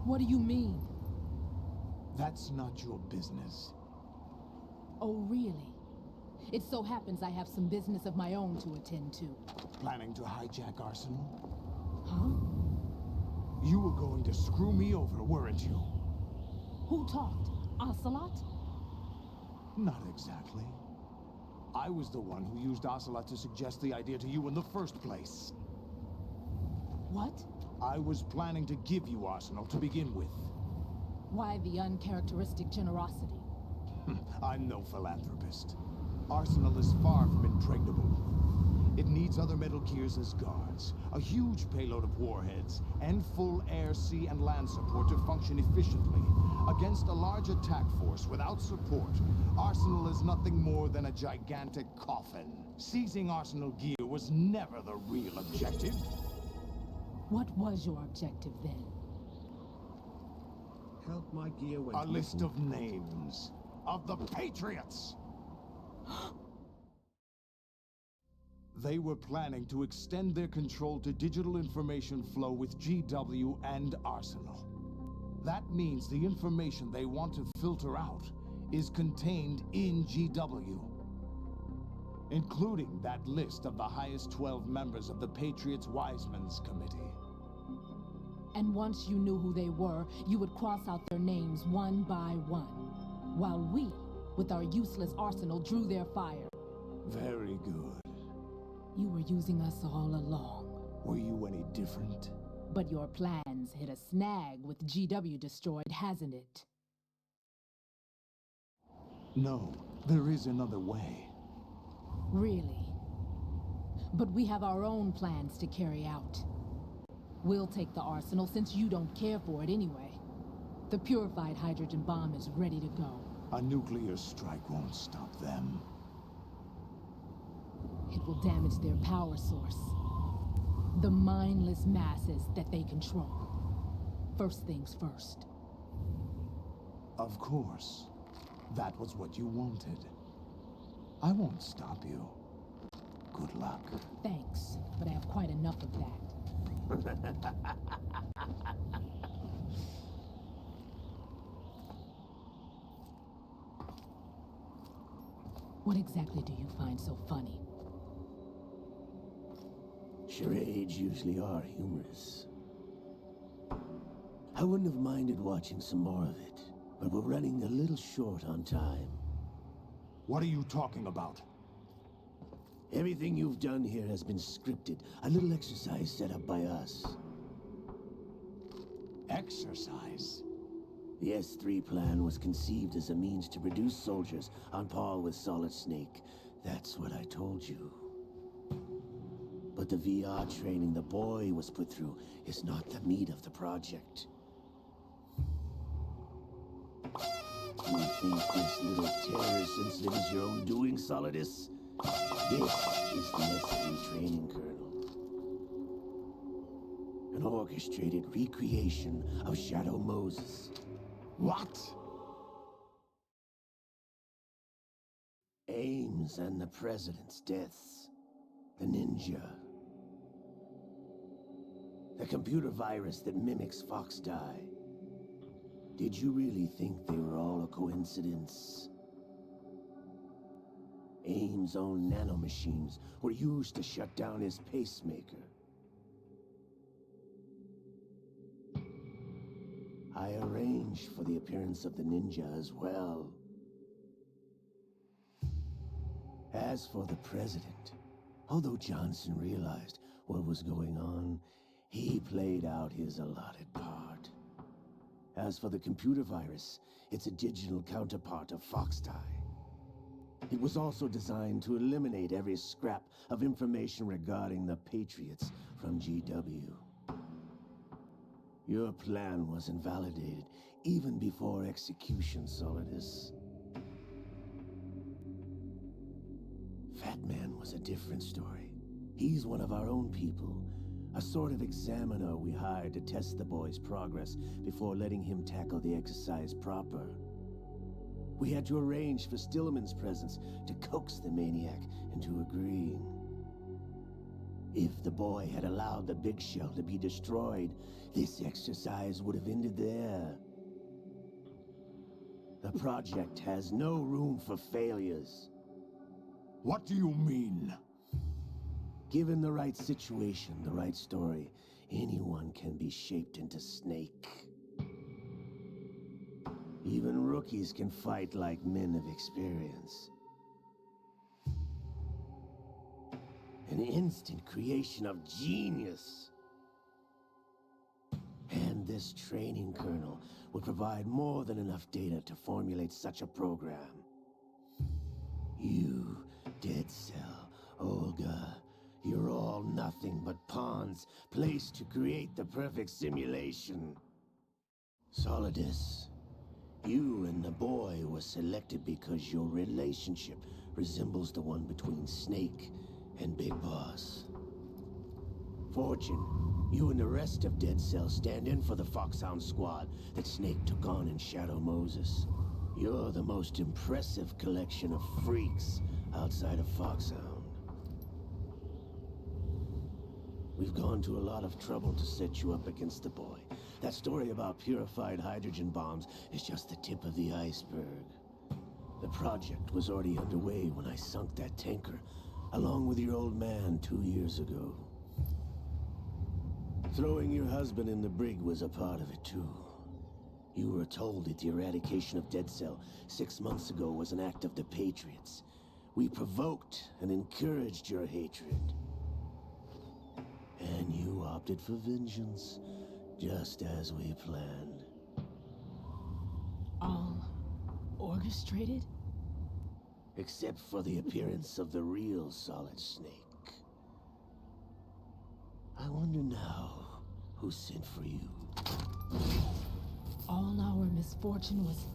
What do you mean? That's not your business. Oh, really? It so happens I have some business of my own to attend to. Planning to hijack Arsenal? Huh? You were going to screw me over, weren't you? Who talked? Ocelot? Not exactly. I was the one who used Ocelot to suggest the idea to you in the first place. What? I was planning to give you Arsenal to begin with. Why the uncharacteristic generosity? I'm no philanthropist. Arsenal is far from impregnable. It needs other Metal Gears as guards, a huge payload of warheads, and full air, sea, and land support to function efficiently. Against a large attack force without support, Arsenal is nothing more than a gigantic coffin. Seizing Arsenal gear was never the real objective. What was your objective then? Help my gear when... A list of names of the Patriots! They were planning to extend their control to digital information flow with GW and Arsenal. That means the information they want to filter out is contained in GW, including that list of the highest 12 members of the Patriots Wiseman's Committee. And once you knew who they were, you would cross out their names one by one, while we, with our useless arsenal, drew their fire. Very good. You were using us all along. Were you any different? But your plans hit a snag with GW destroyed, hasn't it? No, there is another way. Really? But we have our own plans to carry out. We'll take the arsenal since you don't care for it anyway. The purified hydrogen bomb is ready to go. A nuclear strike won't stop them. It will damage their power source. The mindless masses that they control. First things first. Of course. That was what you wanted. I won't stop you. Good luck. Thanks, but I have quite enough of that. What exactly do you find so funny? Charades usually are humorous. I wouldn't have minded watching some more of it, but we're running a little short on time. What are you talking about? Everything you've done here has been scripted. A little exercise set up by us. Exercise? The S3 plan was conceived as a means to reduce soldiers on par with Solid Snake. That's what I told you. But the VR training the boy was put through is not the meat of the project. You think this little terrorist incident is your own doing, Solidus? This is the S3 training kernel. An orchestrated recreation of Shadow Moses. What? Ames and the President's deaths. The ninja. The computer virus that mimics Fox Die. Did you really think they were all a coincidence? Ames' own nanomachines were used to shut down his pacemaker. I arranged for the appearance of the ninja as well. As for the president, although Johnson realized what was going on, he played out his allotted part. As for the computer virus, it's a digital counterpart of Foxtie. It was also designed to eliminate every scrap of information regarding the Patriots from GW. Your plan was invalidated even before execution, Solidus. Fat Man was a different story. He's one of our own people, a sort of examiner we hired to test the boy's progress before letting him tackle the exercise proper. We had to arrange for Stillman's presence to coax the maniac into agreeing. If the boy had allowed the big shell to be destroyed, this exercise would have ended there. The project has no room for failures. What do you mean? Given the right situation, the right story, anyone can be shaped into Snake. Even rookies can fight like men of experience. An instant creation of genius. And this training kernel would provide more than enough data to formulate such a program. You, Dead Cell, Olga, you're all nothing but pawns placed to create the perfect simulation. Solidus, you and the boy were selected because your relationship resembles the one between Snake and Big Boss. Fortune, you and the rest of Dead Cell stand in for the Foxhound squad that Snake took on in Shadow Moses. You're the most impressive collection of freaks outside of Foxhound. We've gone to a lot of trouble to set you up against the boy. That story about purified hydrogen bombs is just the tip of the iceberg. The project was already underway when I sunk that tanker, along with your old man 2 years ago. Throwing your husband in the brig was a part of it too. You were told that the eradication of Dead Cell 6 months ago was an act of the Patriots. We provoked and encouraged your hatred. And you opted for vengeance, just as we planned. All orchestrated? Except for the appearance of the real Solid Snake. I wonder now who sent for you. All our misfortune was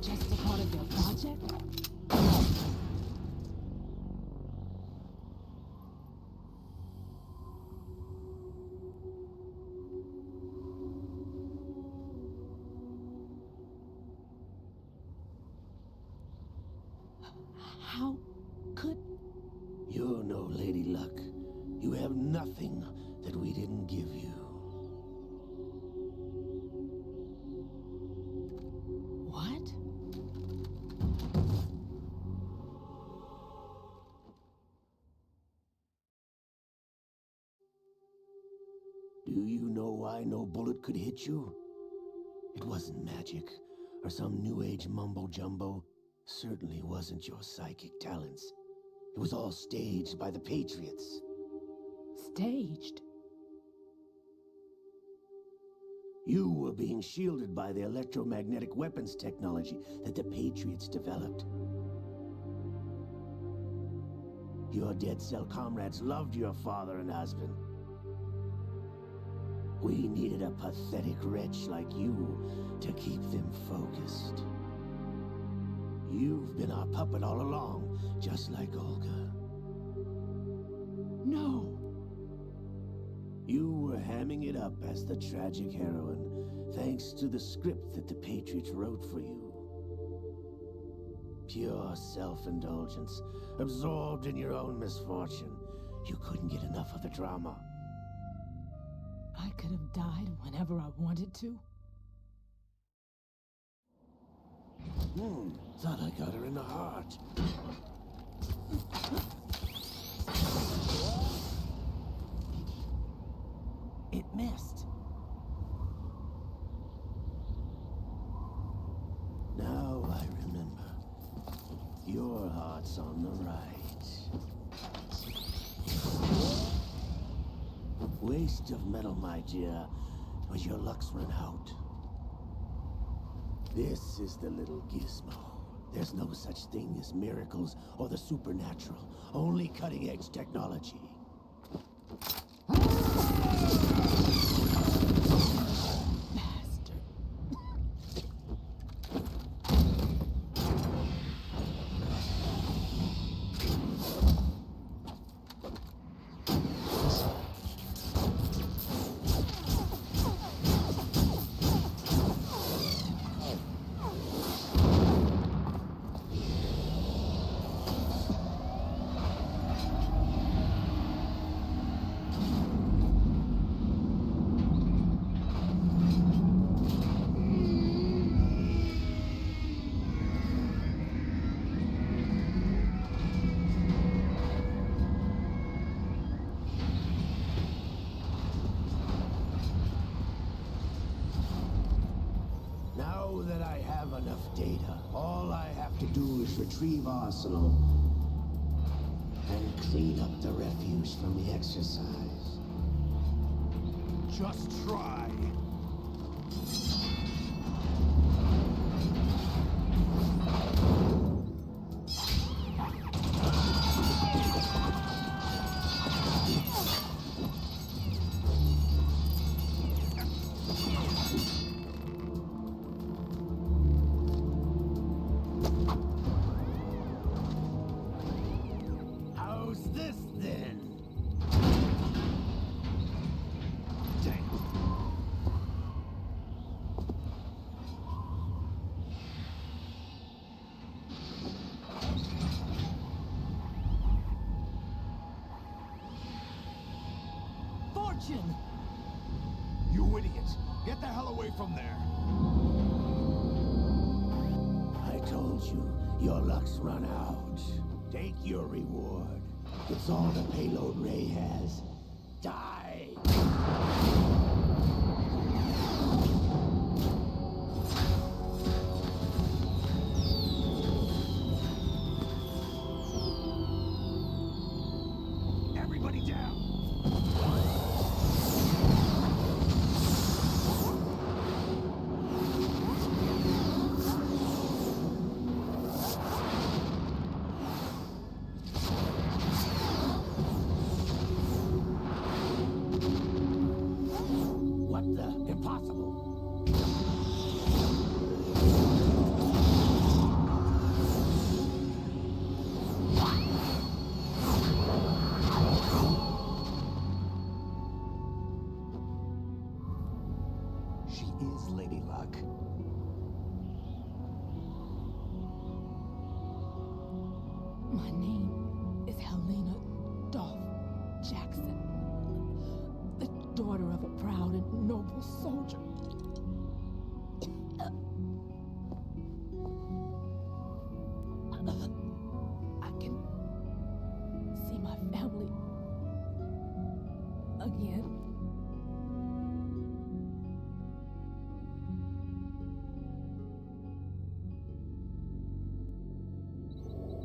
just a part of your project? How could... You're no Lady Luck. You have nothing that we didn't give you. What? Do you know why no bullet could hit you? It wasn't magic, or some new age mumbo-jumbo. Certainly wasn't your psychic talents. It was all staged by the Patriots. Staged? You were being shielded by the electromagnetic weapons technology that the Patriots developed. Your Dead Cell comrades loved your father and husband. We needed a pathetic wretch like you to keep them focused. You've been our puppet all along, just like Olga. No. You were hamming it up as the tragic heroine, thanks to the script that the Patriots wrote for you. Pure self-indulgence, absorbed in your own misfortune. You couldn't get enough of the drama. I could have died whenever I wanted to. Thought I got her in the heart. It missed. Now I remember. Your heart's on the right. Waste of metal, my dear, or your luck's run out. This is the little gizmo. There's no such thing as miracles or the supernatural. Only cutting-edge technology. Now that I have enough data, all I have to do is retrieve Arsenal and clean up the refuse from the exercise. Just try. How's this then? Fortune! You idiot! Get the hell away from there! I told you, your luck's run out. Take your reward. It's all the payload Ray has. Die! Everybody down! What the? Impossible! She is Lady Luck. My name is Helena Dolph Jackson, the daughter of a proud and noble soldier. I can see my family again.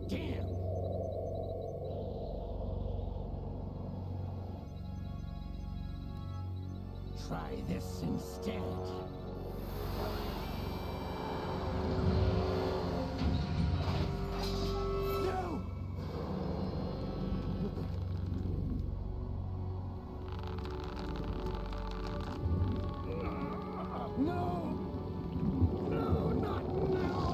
Damn! Try this instead. No! No! No, not now!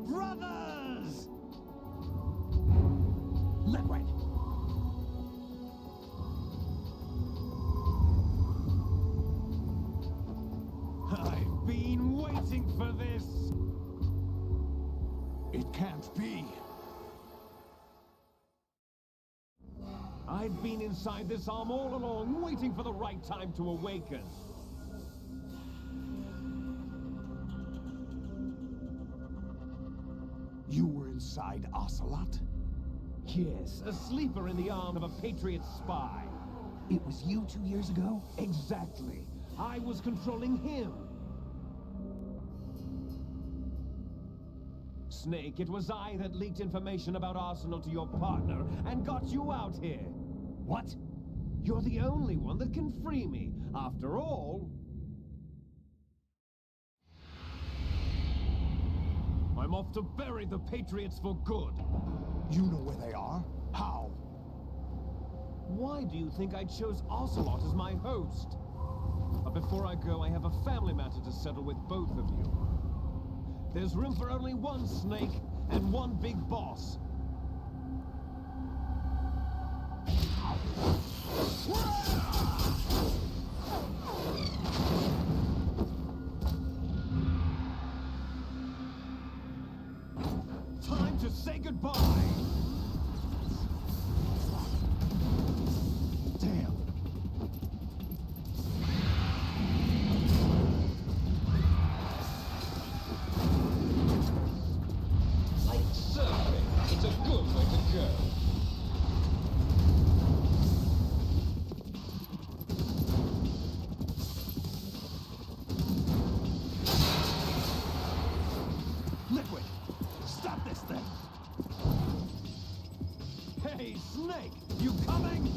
Brothers! Liquid! I've been waiting for this! It can't be. I I've been inside this arm all along, waiting for the right time to awaken. You were inside Ocelot? Yes, a sleeper in the arm of a Patriot spy. It was you 2 years ago? Exactly. I was controlling him. Snake, it was I that leaked information about Arsenal to your partner and got you out here. What? You're the only one that can free me. After all, I'm off to bury the Patriots for good. You know where they are? How? Why do you think I chose Ocelot as my host? But before I go, I have a family matter to settle with both of you. There's room for only one Snake and one big boss. Time to say goodbye! Damn. Like surfing, it's a good way to go. Liquid! Stop this thing! Hey, Snake! You coming?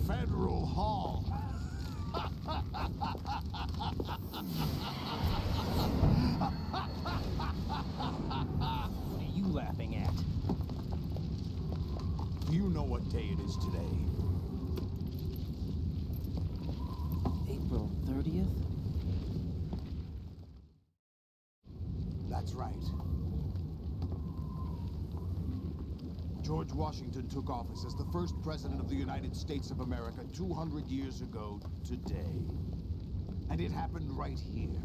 Federal Hall. What are you laughing at? You know what day it is today. April 30th? That's right. George Washington took office as the first president of the United States of America 200 years ago today. And it happened right here.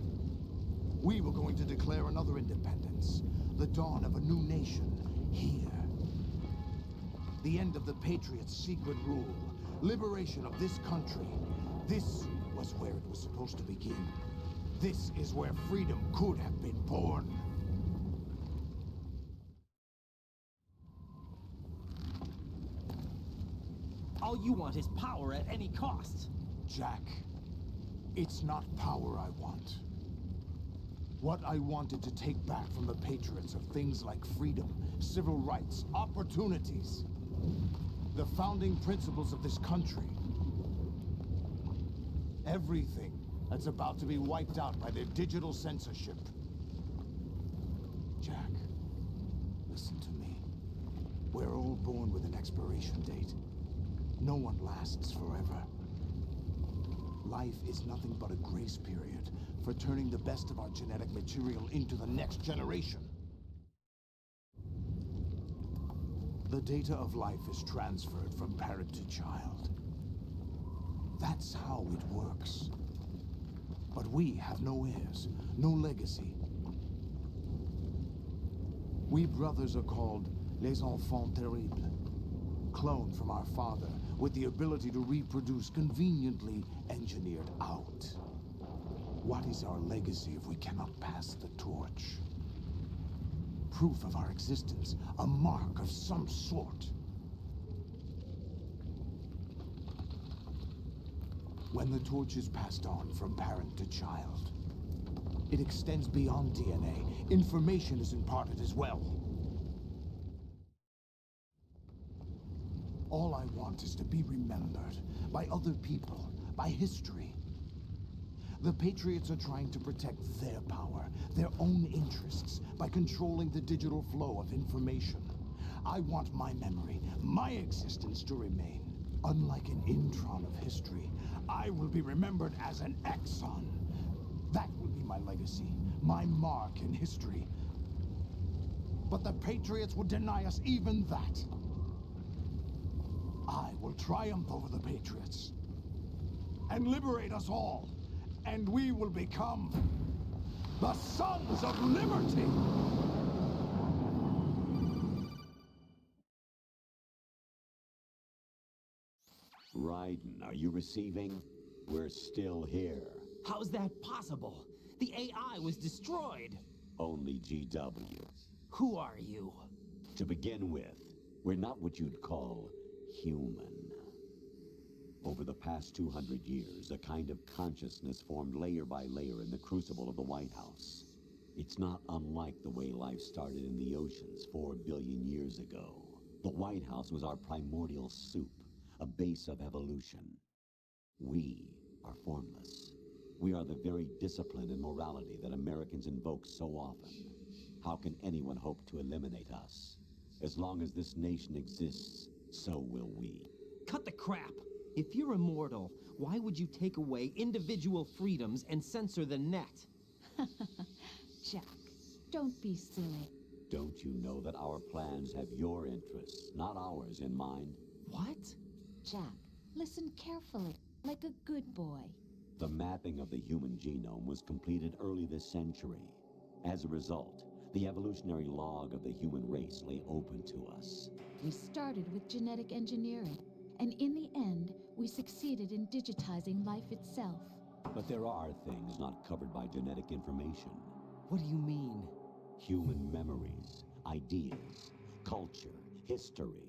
We were going to declare another independence, the dawn of a new nation, here. The end of the Patriots' secret rule, liberation of this country. This was where it was supposed to begin. This is where freedom could have been born. All you want is power at any cost. Jack, it's not power I want. What I wanted to take back from the Patriots are things like freedom, civil rights, opportunities. The founding principles of this country. Everything that's about to be wiped out by their digital censorship. Jack, listen to me. We're all born with an expiration date. No one lasts forever. Life is nothing but a grace period for turning the best of our genetic material into the next generation. The data of life is transferred from parent to child. That's how it works. But we have no heirs, no legacy. We brothers are called les enfants terribles, cloned from our father with the ability to reproduce conveniently engineered out. What is our legacy if we cannot pass the torch? Proof of our existence, a mark of some sort. When the torch is passed on from parent to child, it extends beyond DNA. Information is imparted as well. All I want is to be remembered by other people, by history. The Patriots are trying to protect their power, their own interests, by controlling the digital flow of information. I want my memory, my existence to remain. Unlike an intron of history, I will be remembered as an exon. That will be my legacy, my mark in history. But the Patriots would deny us even that. I will triumph over the Patriots and liberate us all, and we will become the Sons of Liberty! Raiden, are you receiving? We're still here. How's that possible? The AI was destroyed. Only GW. Who are you? To begin with, we're not what you'd call human. Over the past 200 years, a kind of consciousness formed layer by layer in the crucible of the White House. It's not unlike the way life started in the oceans 4 billion years ago. The White House was our primordial soup, a base of evolution. We are formless. We are the very discipline and morality that Americans invoke so often. How can anyone hope to eliminate us? As long as this nation exists, so will we. Cut the crap! If you're immortal, why would you take away individual freedoms and censor the net? Jack, don't be silly. Don't you know that our plans have your interests, not ours, in mind? What? Jack, listen carefully, like a good boy. The mapping of the human genome was completed early this century. As a result, the evolutionary log of the human race lay open to us. We started with genetic engineering, and in the end, we succeeded in digitizing life itself. But there are things not covered by genetic information. What do you mean? Human memories, ideas, culture, history.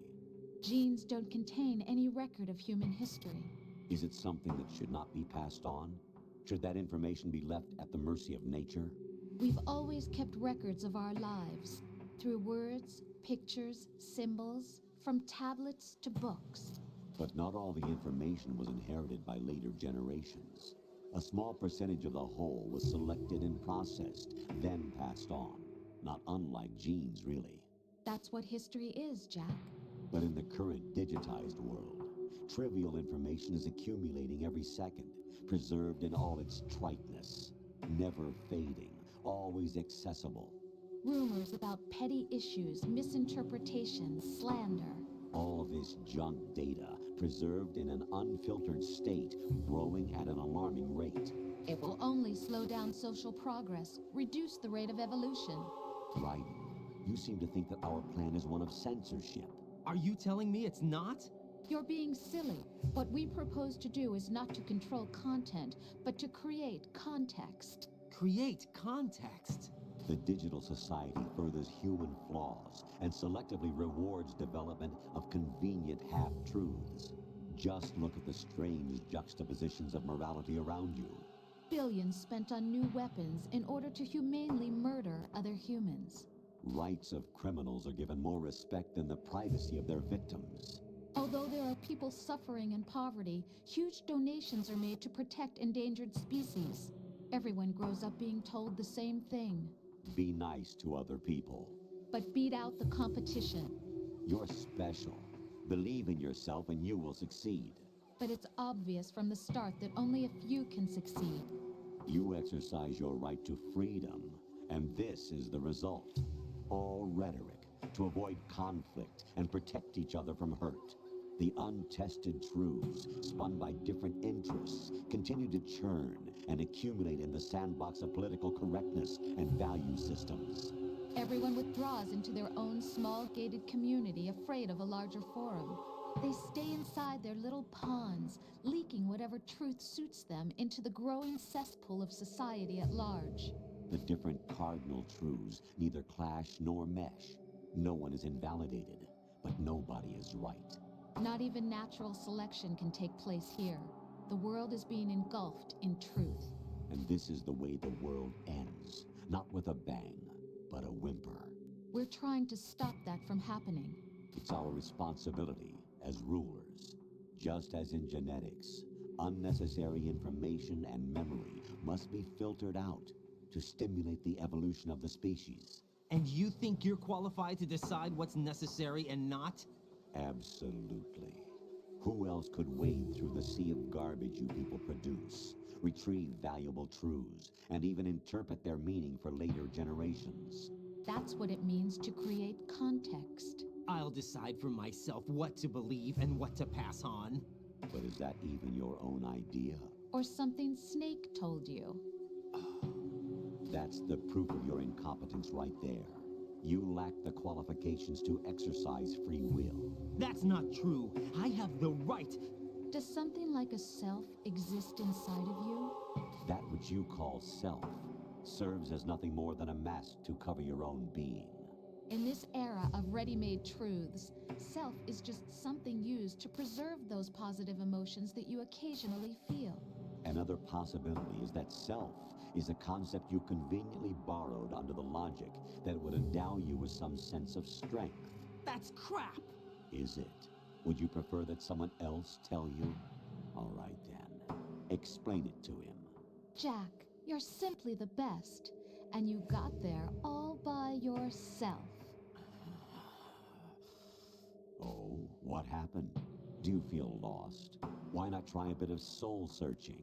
Genes don't contain any record of human history. Is it something that should not be passed on? Should that information be left at the mercy of nature? We've always kept records of our lives, through words, pictures, symbols, from tablets to books. But not all the information was inherited by later generations. A small percentage of the whole was selected and processed, then passed on. Not unlike genes, really. That's what history is, Jack. But in the current digitized world, trivial information is accumulating every second, preserved in all its triteness, never fading, always accessible. Rumors about petty issues, misinterpretations, slander. All this junk data, preserved in an unfiltered state, growing at an alarming rate. It will only slow down social progress, reduce the rate of evolution. Right. You seem to think that our plan is one of censorship. Are you telling me it's not? You're being silly. What we propose to do is not to control content, but to create context. Create context? The digital society furthers human flaws and selectively rewards development of convenient half-truths. Just look at the strange juxtapositions of morality around you. Billions spent on new weapons in order to humanely murder other humans. Rights of criminals are given more respect than the privacy of their victims. Although there are people suffering in poverty, huge donations are made to protect endangered species. Everyone grows up being told the same thing. Be nice to other people. But beat out the competition. You're special. Believe in yourself and you will succeed. But it's obvious from the start that only a few can succeed. You exercise your right to freedom, and this is the result. All rhetoric to avoid conflict and protect each other from hurt. The untested truths, spun by different interests, continue to churn and accumulate in the sandbox of political correctness and value systems. Everyone withdraws into their own small gated community, afraid of a larger forum. They stay inside their little ponds, leaking whatever truth suits them into the growing cesspool of society at large. The different cardinal truths neither clash nor mesh. No one is invalidated, but nobody is right. Not even natural selection can take place here. The world is being engulfed in truth. And this is the way the world ends. Not with a bang, but a whimper. We're trying to stop that from happening. It's our responsibility as rulers. Just as in genetics, unnecessary information and memory must be filtered out to stimulate the evolution of the species. And you think you're qualified to decide what's necessary and not? Absolutely. Who else could wade through the sea of garbage you people produce, retrieve valuable truths, and even interpret their meaning for later generations? That's what it means to create context. I'll decide for myself what to believe and what to pass on. But is that even your own idea? Or something Snake told you? That's the proof of your incompetence right there. You lack the qualifications to exercise free will. That's not true. I have the right. Does something like a self exist inside of you? That which you call self serves as nothing more than a mask to cover your own being. In this era of ready-made truths, self is just something used to preserve those positive emotions that you occasionally feel. Another possibility is that self is a concept you conveniently borrowed under the logic that would endow you with some sense of strength. That's crap! Is it? Would you prefer that someone else tell you? All right then. Explain it to him. Jack, you're simply the best, and you got there all by yourself. Oh, what happened? Do you feel lost? Why not try a bit of soul searching?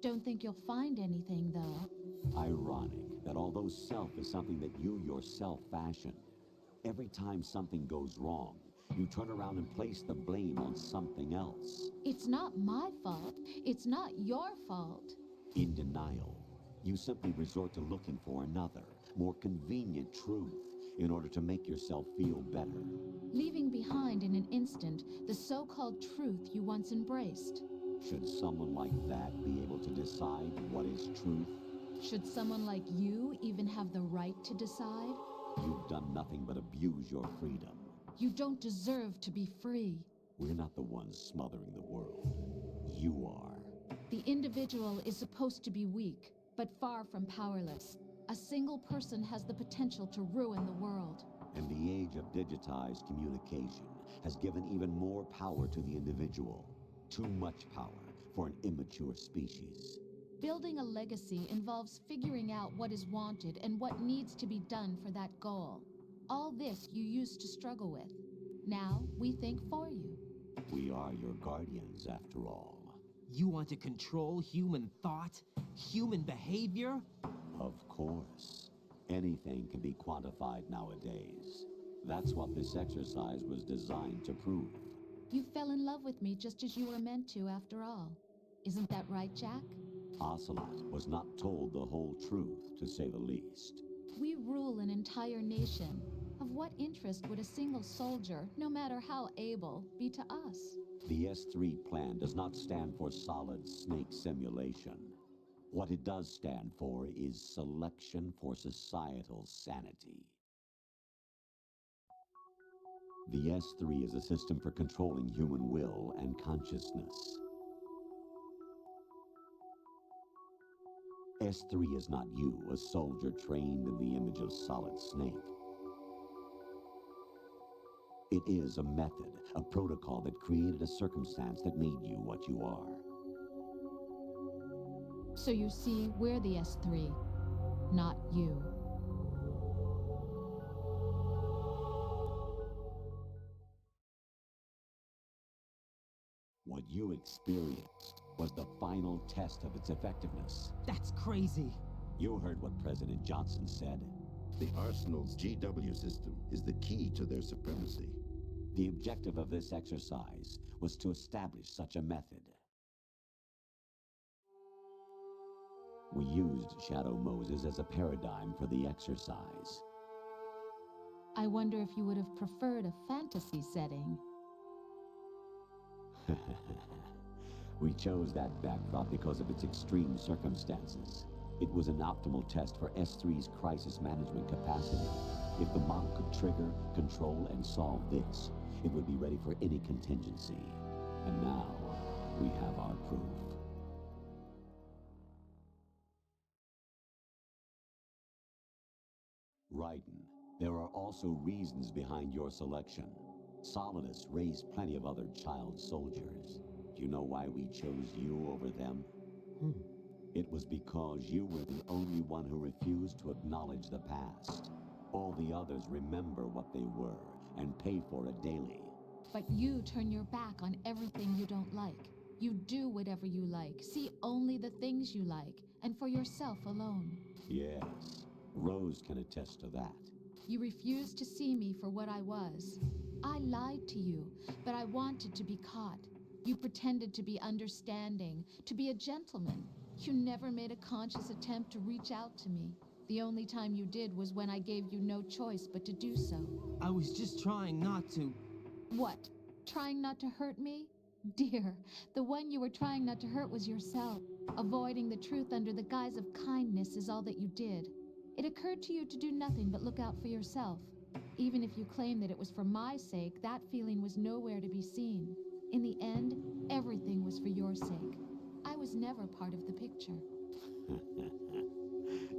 Don't think you'll find anything, though. Ironic that although self is something that you yourself fashioned, every time something goes wrong, you turn around and place the blame on something else. It's not my fault. It's not your fault. In denial, you simply resort to looking for another, more convenient truth in order to make yourself feel better. Leaving behind in an instant the so-called truth you once embraced. Should someone like that be able to decide what is truth? Should someone like you even have the right to decide? You've done nothing but abuse your freedom. You don't deserve to be free. We're not the ones smothering the world. You are. The individual is supposed to be weak, but far from powerless. A single person has the potential to ruin the world. And the age of digitized communication has given even more power to the individual. Too much power for an immature species. Building a legacy involves figuring out what is wanted and what needs to be done for that goal. All this you used to struggle with. Now we think for you. We are your guardians, after all. You want to control human thought? Human behavior? Of course. Anything can be quantified nowadays. That's what this exercise was designed to prove. You fell in love with me just as you were meant to, after all. Isn't that right, Jack? Ocelot was not told the whole truth, to say the least. We rule an entire nation. Of what interest would a single soldier, no matter how able, be to us? The S3 plan does not stand for solid snake simulation. What it does stand for is selection for societal sanity. The S3 is a system for controlling human will and consciousness. S3 is not you, a soldier trained in the image of Solid Snake. It is a method, a protocol that created a circumstance that made you what you are. So you see, we're the S3, not you. What you experienced was the final test of its effectiveness. That's crazy. You heard what President Johnson said. The Arsenal's GW system is the key to their supremacy. The objective of this exercise was to establish such a method. We used Shadow Moses as a paradigm for the exercise. I wonder if you would have preferred a fantasy setting. We chose that backdrop because of its extreme circumstances. It was an optimal test for S3's crisis management capacity. If the model could trigger, control, and solve this, it would be ready for any contingency. And now, we have our proof. Raiden, there are also reasons behind your selection. Solidus raised plenty of other child soldiers. Do you know why we chose you over them? It was because you were the only one who refused to acknowledge the past. All the others remember what they were and pay for it daily. But you turn your back on everything you don't like. You do whatever you like, see only the things you like, and for yourself alone. Yes, Rose can attest to that. You refused to see me for what I was. I lied to you, but I wanted to be caught. You pretended to be understanding, to be a gentleman. You never made a conscious attempt to reach out to me. The only time you did was when I gave you no choice but to do so. I was just trying not to. What? Trying not to hurt me? Dear, the one you were trying not to hurt was yourself. Avoiding the truth under the guise of kindness is all that you did. It occurred to you to do nothing but look out for yourself. Even if you claim that it was for my sake, that feeling was nowhere to be seen. In the end, everything was for your sake. I was never part of the picture.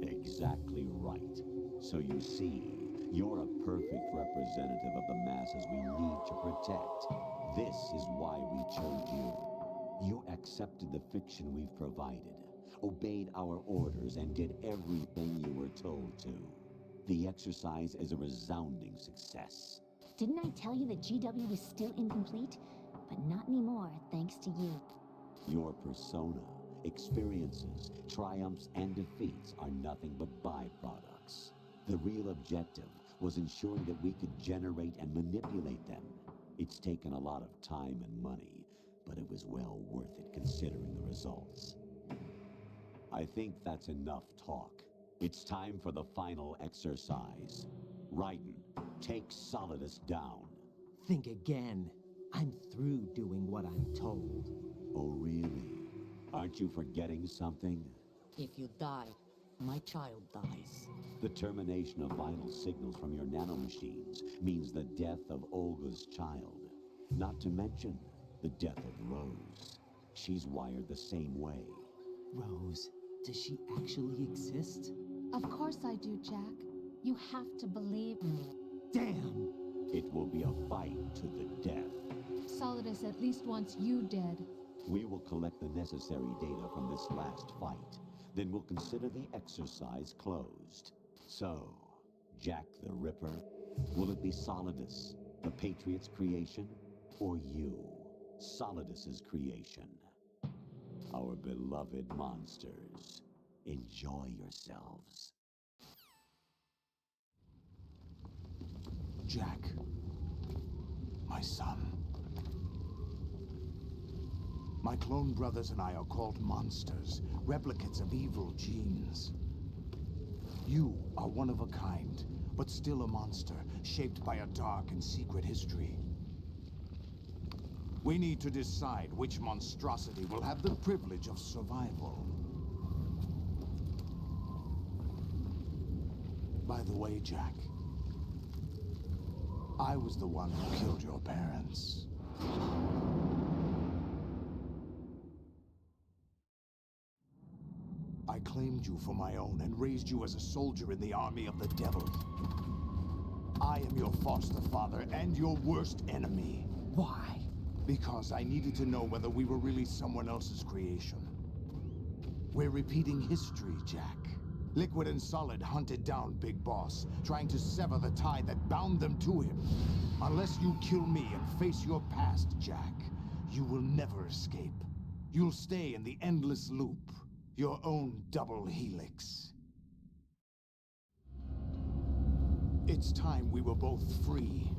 Exactly right. So you see, you're a perfect representative of the masses we need to protect. This is why we chose you. You accepted the fiction we've provided, obeyed our orders, and did everything you were told to. The exercise is a resounding success. Didn't I tell you that GW was still incomplete? But not anymore, thanks to you. Your persona, experiences, triumphs, and defeats are nothing but byproducts. The real objective was ensuring that we could generate and manipulate them. It's taken a lot of time and money, but it was well worth it considering the results. I think that's enough talk. It's time for the final exercise. Raiden, take Solidus down. Think again. I'm through doing what I'm told. Oh, really? Aren't you forgetting something? If you die, my child dies. The termination of vital signals from your nanomachines means the death of Olga's child. Not to mention the death of Rose. She's wired the same way. Rose, does she actually exist? Of course I do, Jack. You have to believe me. Damn! It will be a fight to the death. Solidus at least wants you dead. We will collect the necessary data from this last fight. Then we'll consider the exercise closed. So, Jack the Ripper, will it be Solidus, the Patriot's creation, or you, Solidus's creation? Our beloved monsters, enjoy yourselves. Jack, my son. My clone brothers and I are called monsters, replicates of evil genes. You are one of a kind, but still a monster, shaped by a dark and secret history. We need to decide which monstrosity will have the privilege of survival. By the way, Jack, I was the one who killed your parents. I claimed you for my own and raised you as a soldier in the army of the devil. I am your foster father and your worst enemy. Why? Because I needed to know whether we were really someone else's creation. We're repeating history, Jack. Liquid and Solid hunted down Big Boss, trying to sever the tie that bound them to him. Unless you kill me and face your past, Jack, you will never escape. You'll stay in the endless loop, your own double helix. It's time we were both free.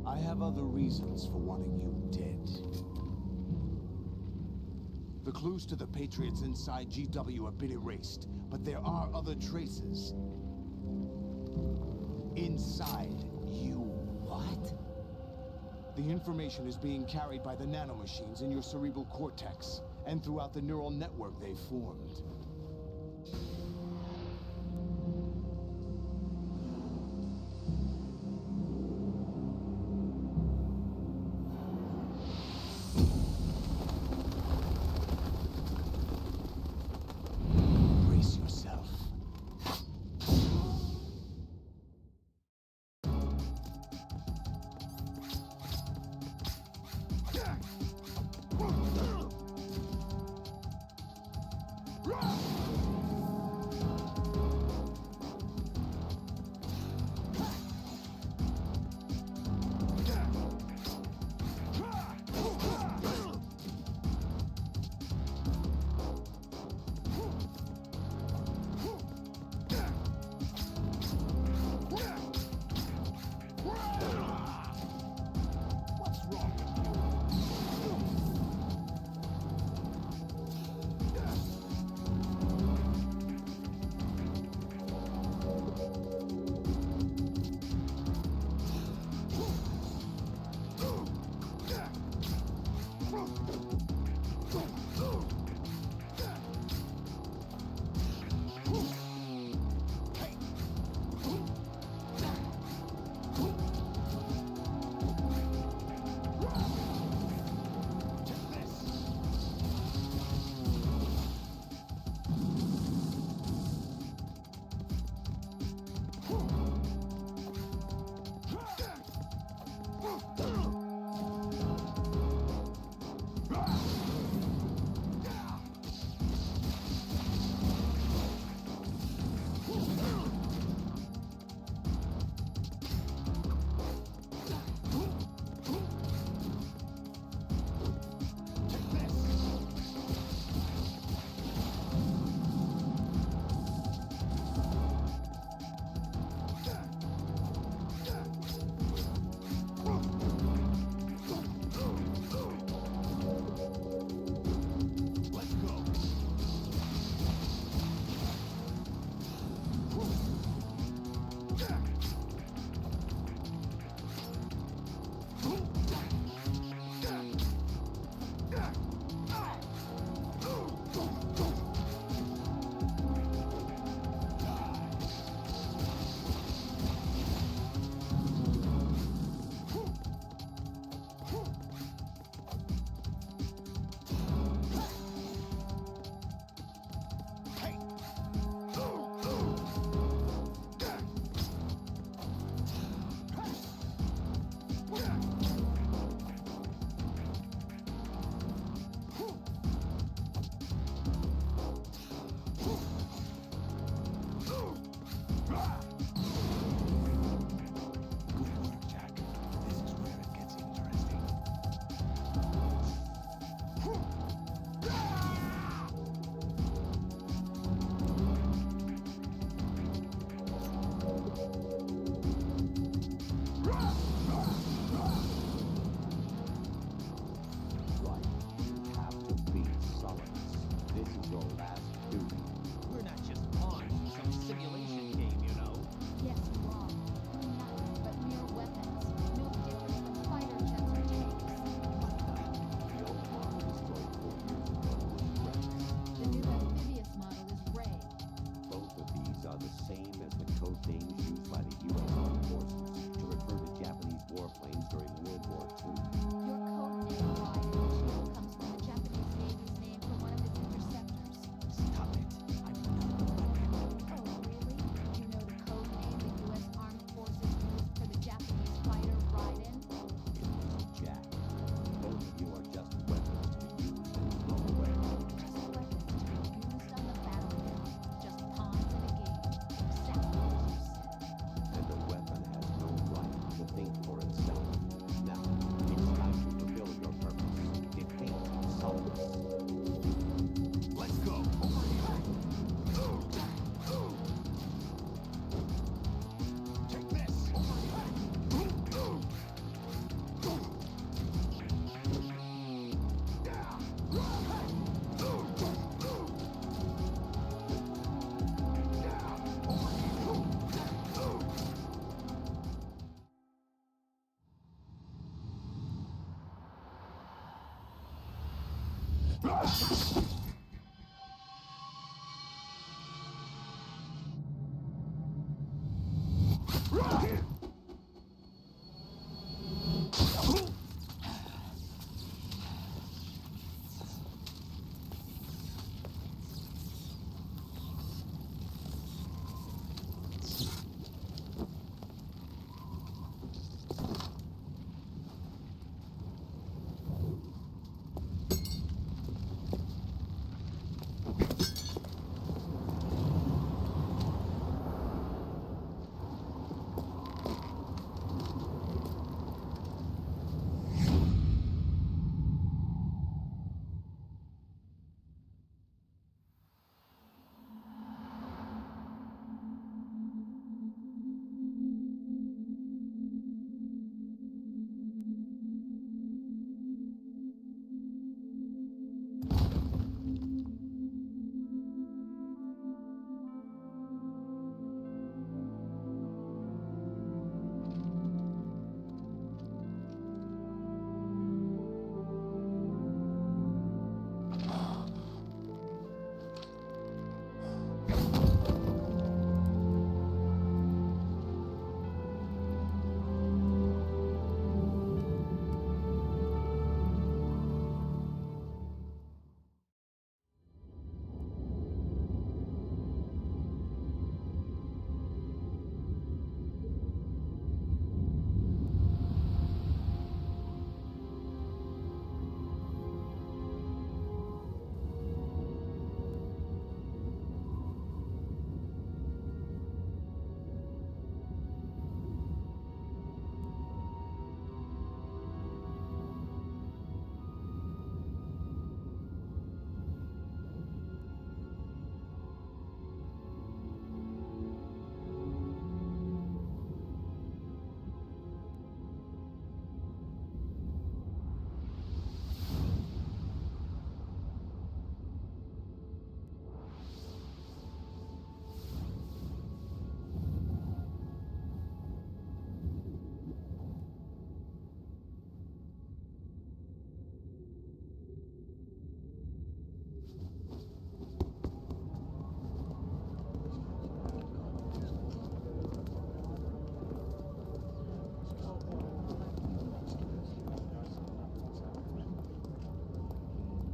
I have other reasons for wanting you dead. The clues to the Patriots inside GW have been erased, but there are other traces. Inside you. What? The information is being carried by the nanomachines in your cerebral cortex, and throughout the neural network they've formed. Brace yourself.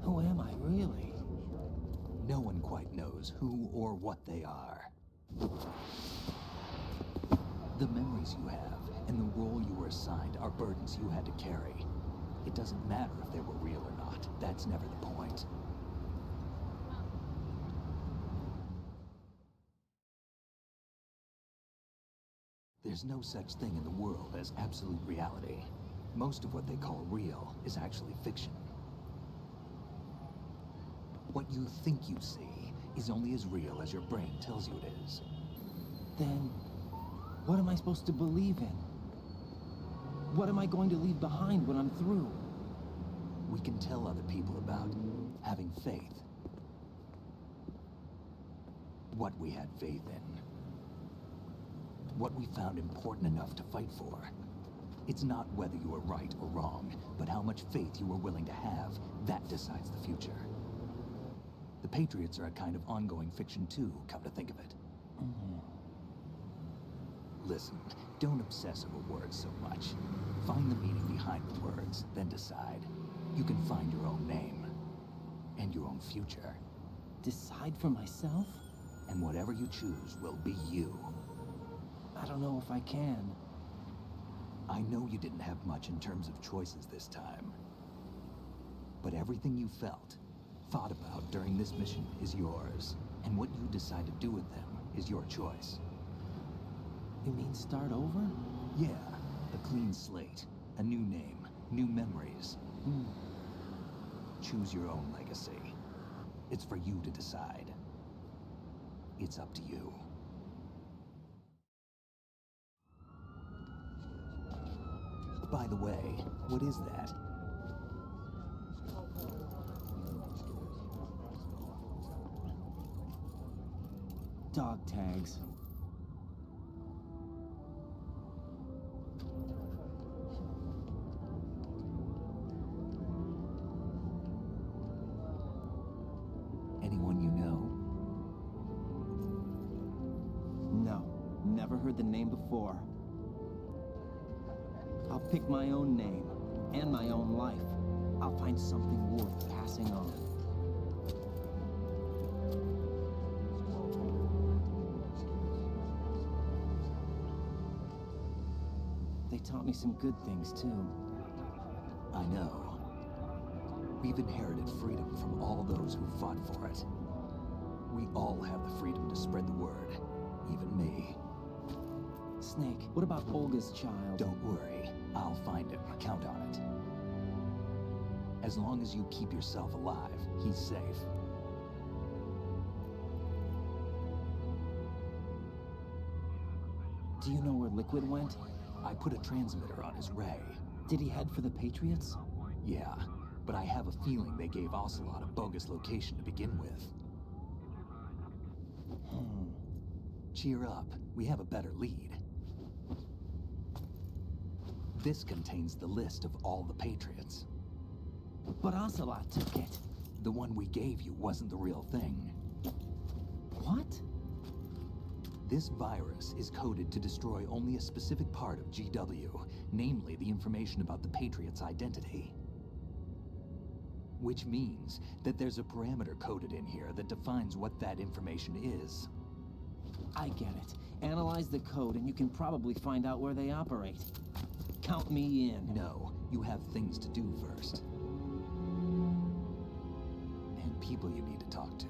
Who am I, really? No one quite knows who or what they are. The memories you have and the role you were assigned are burdens you had to carry. It doesn't matter if they were real or not. That's never the point. There's no such thing in the world as absolute reality. Most of what they call real is actually fiction. What you think you see is only as real as your brain tells you it is. Then, what am I supposed to believe in? What am I going to leave behind when I'm through? We can tell other people about having faith. What we had faith in. What we found important enough to fight for. It's not whether you were right or wrong, but how much faith you were willing to have. That decides the future. The Patriots are a kind of ongoing fiction too, come to think of it. Listen, don't obsess over words so much. Find the meaning behind the words, then decide. You can find your own name. And your own future. Decide for myself? And whatever you choose will be you. I don't know if I can. I know you didn't have much in terms of choices this time. But everything you felt, thought about during this mission is yours. And what you decide to do with them is your choice. You mean start over? Yeah, a clean slate, a new name, new memories. Choose your own legacy. It's for you to decide. It's up to you. By the way, what is that? Dog tags. never heard the name before. I'll pick my own name and my own life. I'll find something worth passing on. They taught me some good things, too. I know. We've inherited freedom from all those who fought for it. We all have the freedom to spread the word, even me. Snake, what about Olga's child? Don't worry, I'll find him. Count on it. As long as you keep yourself alive, he's safe. Do you know where Liquid went? I put a transmitter on his ray. Did he head for the Patriots? Yeah, but I have a feeling they gave Ocelot a bogus location to begin with. Cheer up, we have a better lead. This contains the list of all the Patriots. But Ocelot took it. The one we gave you wasn't the real thing. What? This virus is coded to destroy only a specific part of GW, namely the information about the Patriots' identity. Which means that there's a parameter coded in here that defines what that information is. I get it. Analyze the code and you can probably find out where they operate. Count me in. No, you have things to do first. And people you need to talk to.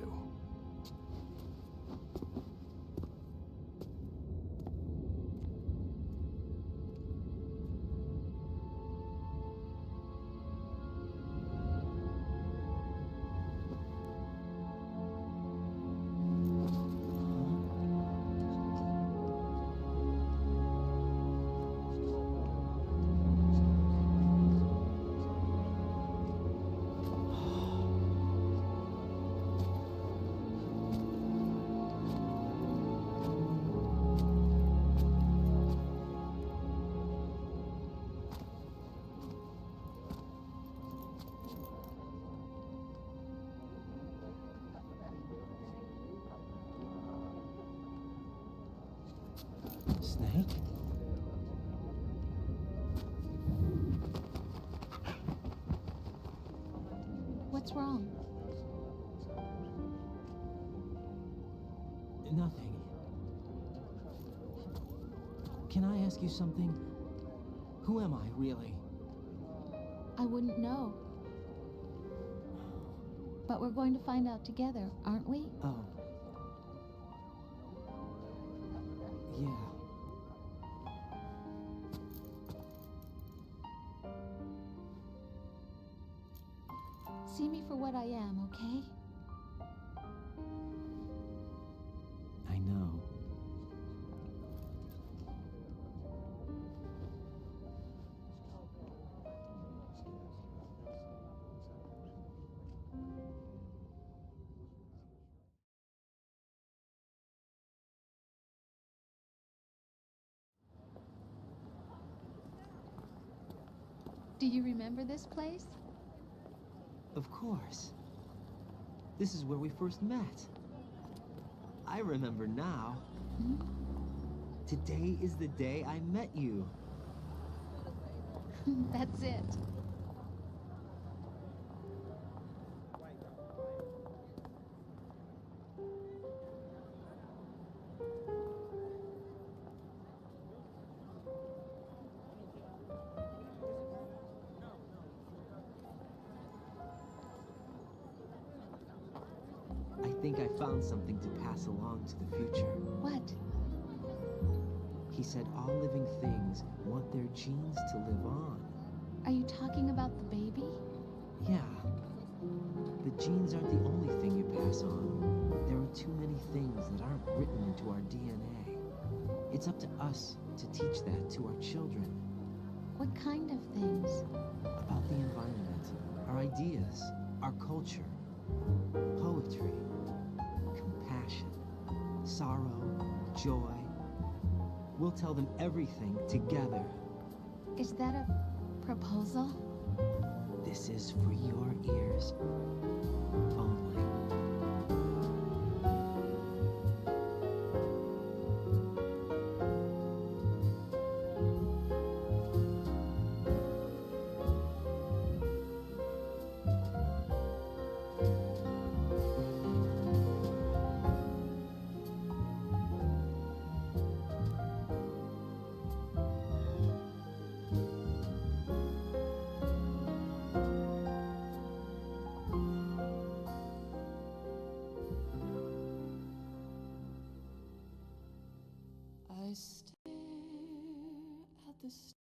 Snake? What's wrong? Nothing. Can I ask you something? Who am I, really? I wouldn't know. But we're going to find out together, aren't we? Oh. Yeah. See me for what I am, okay? I know. Do you remember this place? Of course. This is where we first met. I remember now. Hmm? Today is the day I met you. That's it. I think I found something to pass along to the future. What? He said all living things want their genes to live on. Are you talking about the baby? Yeah. The genes aren't the only thing you pass on. There are too many things that aren't written into our DNA. It's up to us to teach that to our children. What kind of things? About the environment, our ideas, our culture, poetry, compassion, sorrow, joy. We'll tell them everything together. Is that a proposal? This is for your ears only. this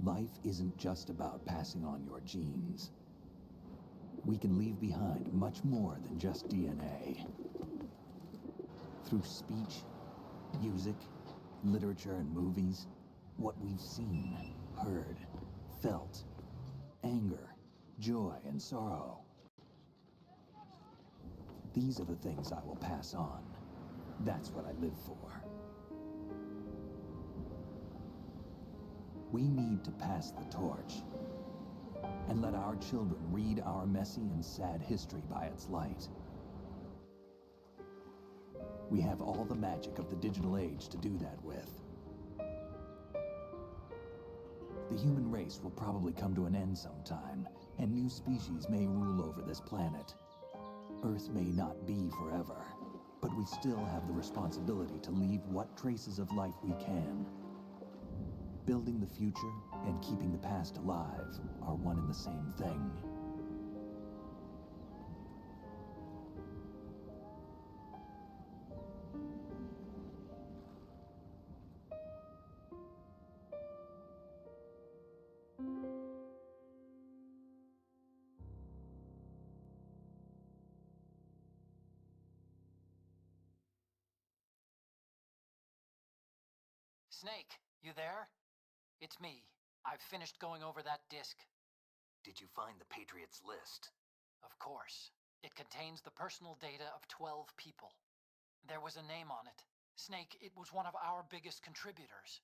Life isn't just about passing on your genes. We can leave behind much more than just DNA. Through speech, music, literature, and movies, what we've seen, heard, felt, anger, joy, and sorrow. These are the things I will pass on. That's what I live for. We need to pass the torch and let our children read our messy and sad history by its light. We have all the magic of the digital age to do that with. The human race will probably come to an end sometime, and new species may rule over this planet. Earth may not be forever, but we still have the responsibility to leave what traces of life we can. Building the future and keeping the past alive are one and the same thing. Snake, you there? It's me. I've finished going over that disk. Did you find the Patriots list? Of course. It contains the personal data of 12 people. There was a name on it. Snake, it was one of our biggest contributors.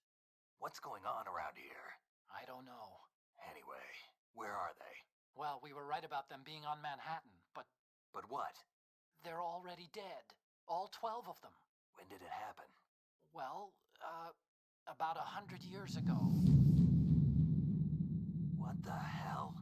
What's going on around here? I don't know. Anyway, where are they? Well, we were right about them being on Manhattan, but... But what? They're already dead. All 12 of them. When did it happen? Well, about 100 years ago. What the hell?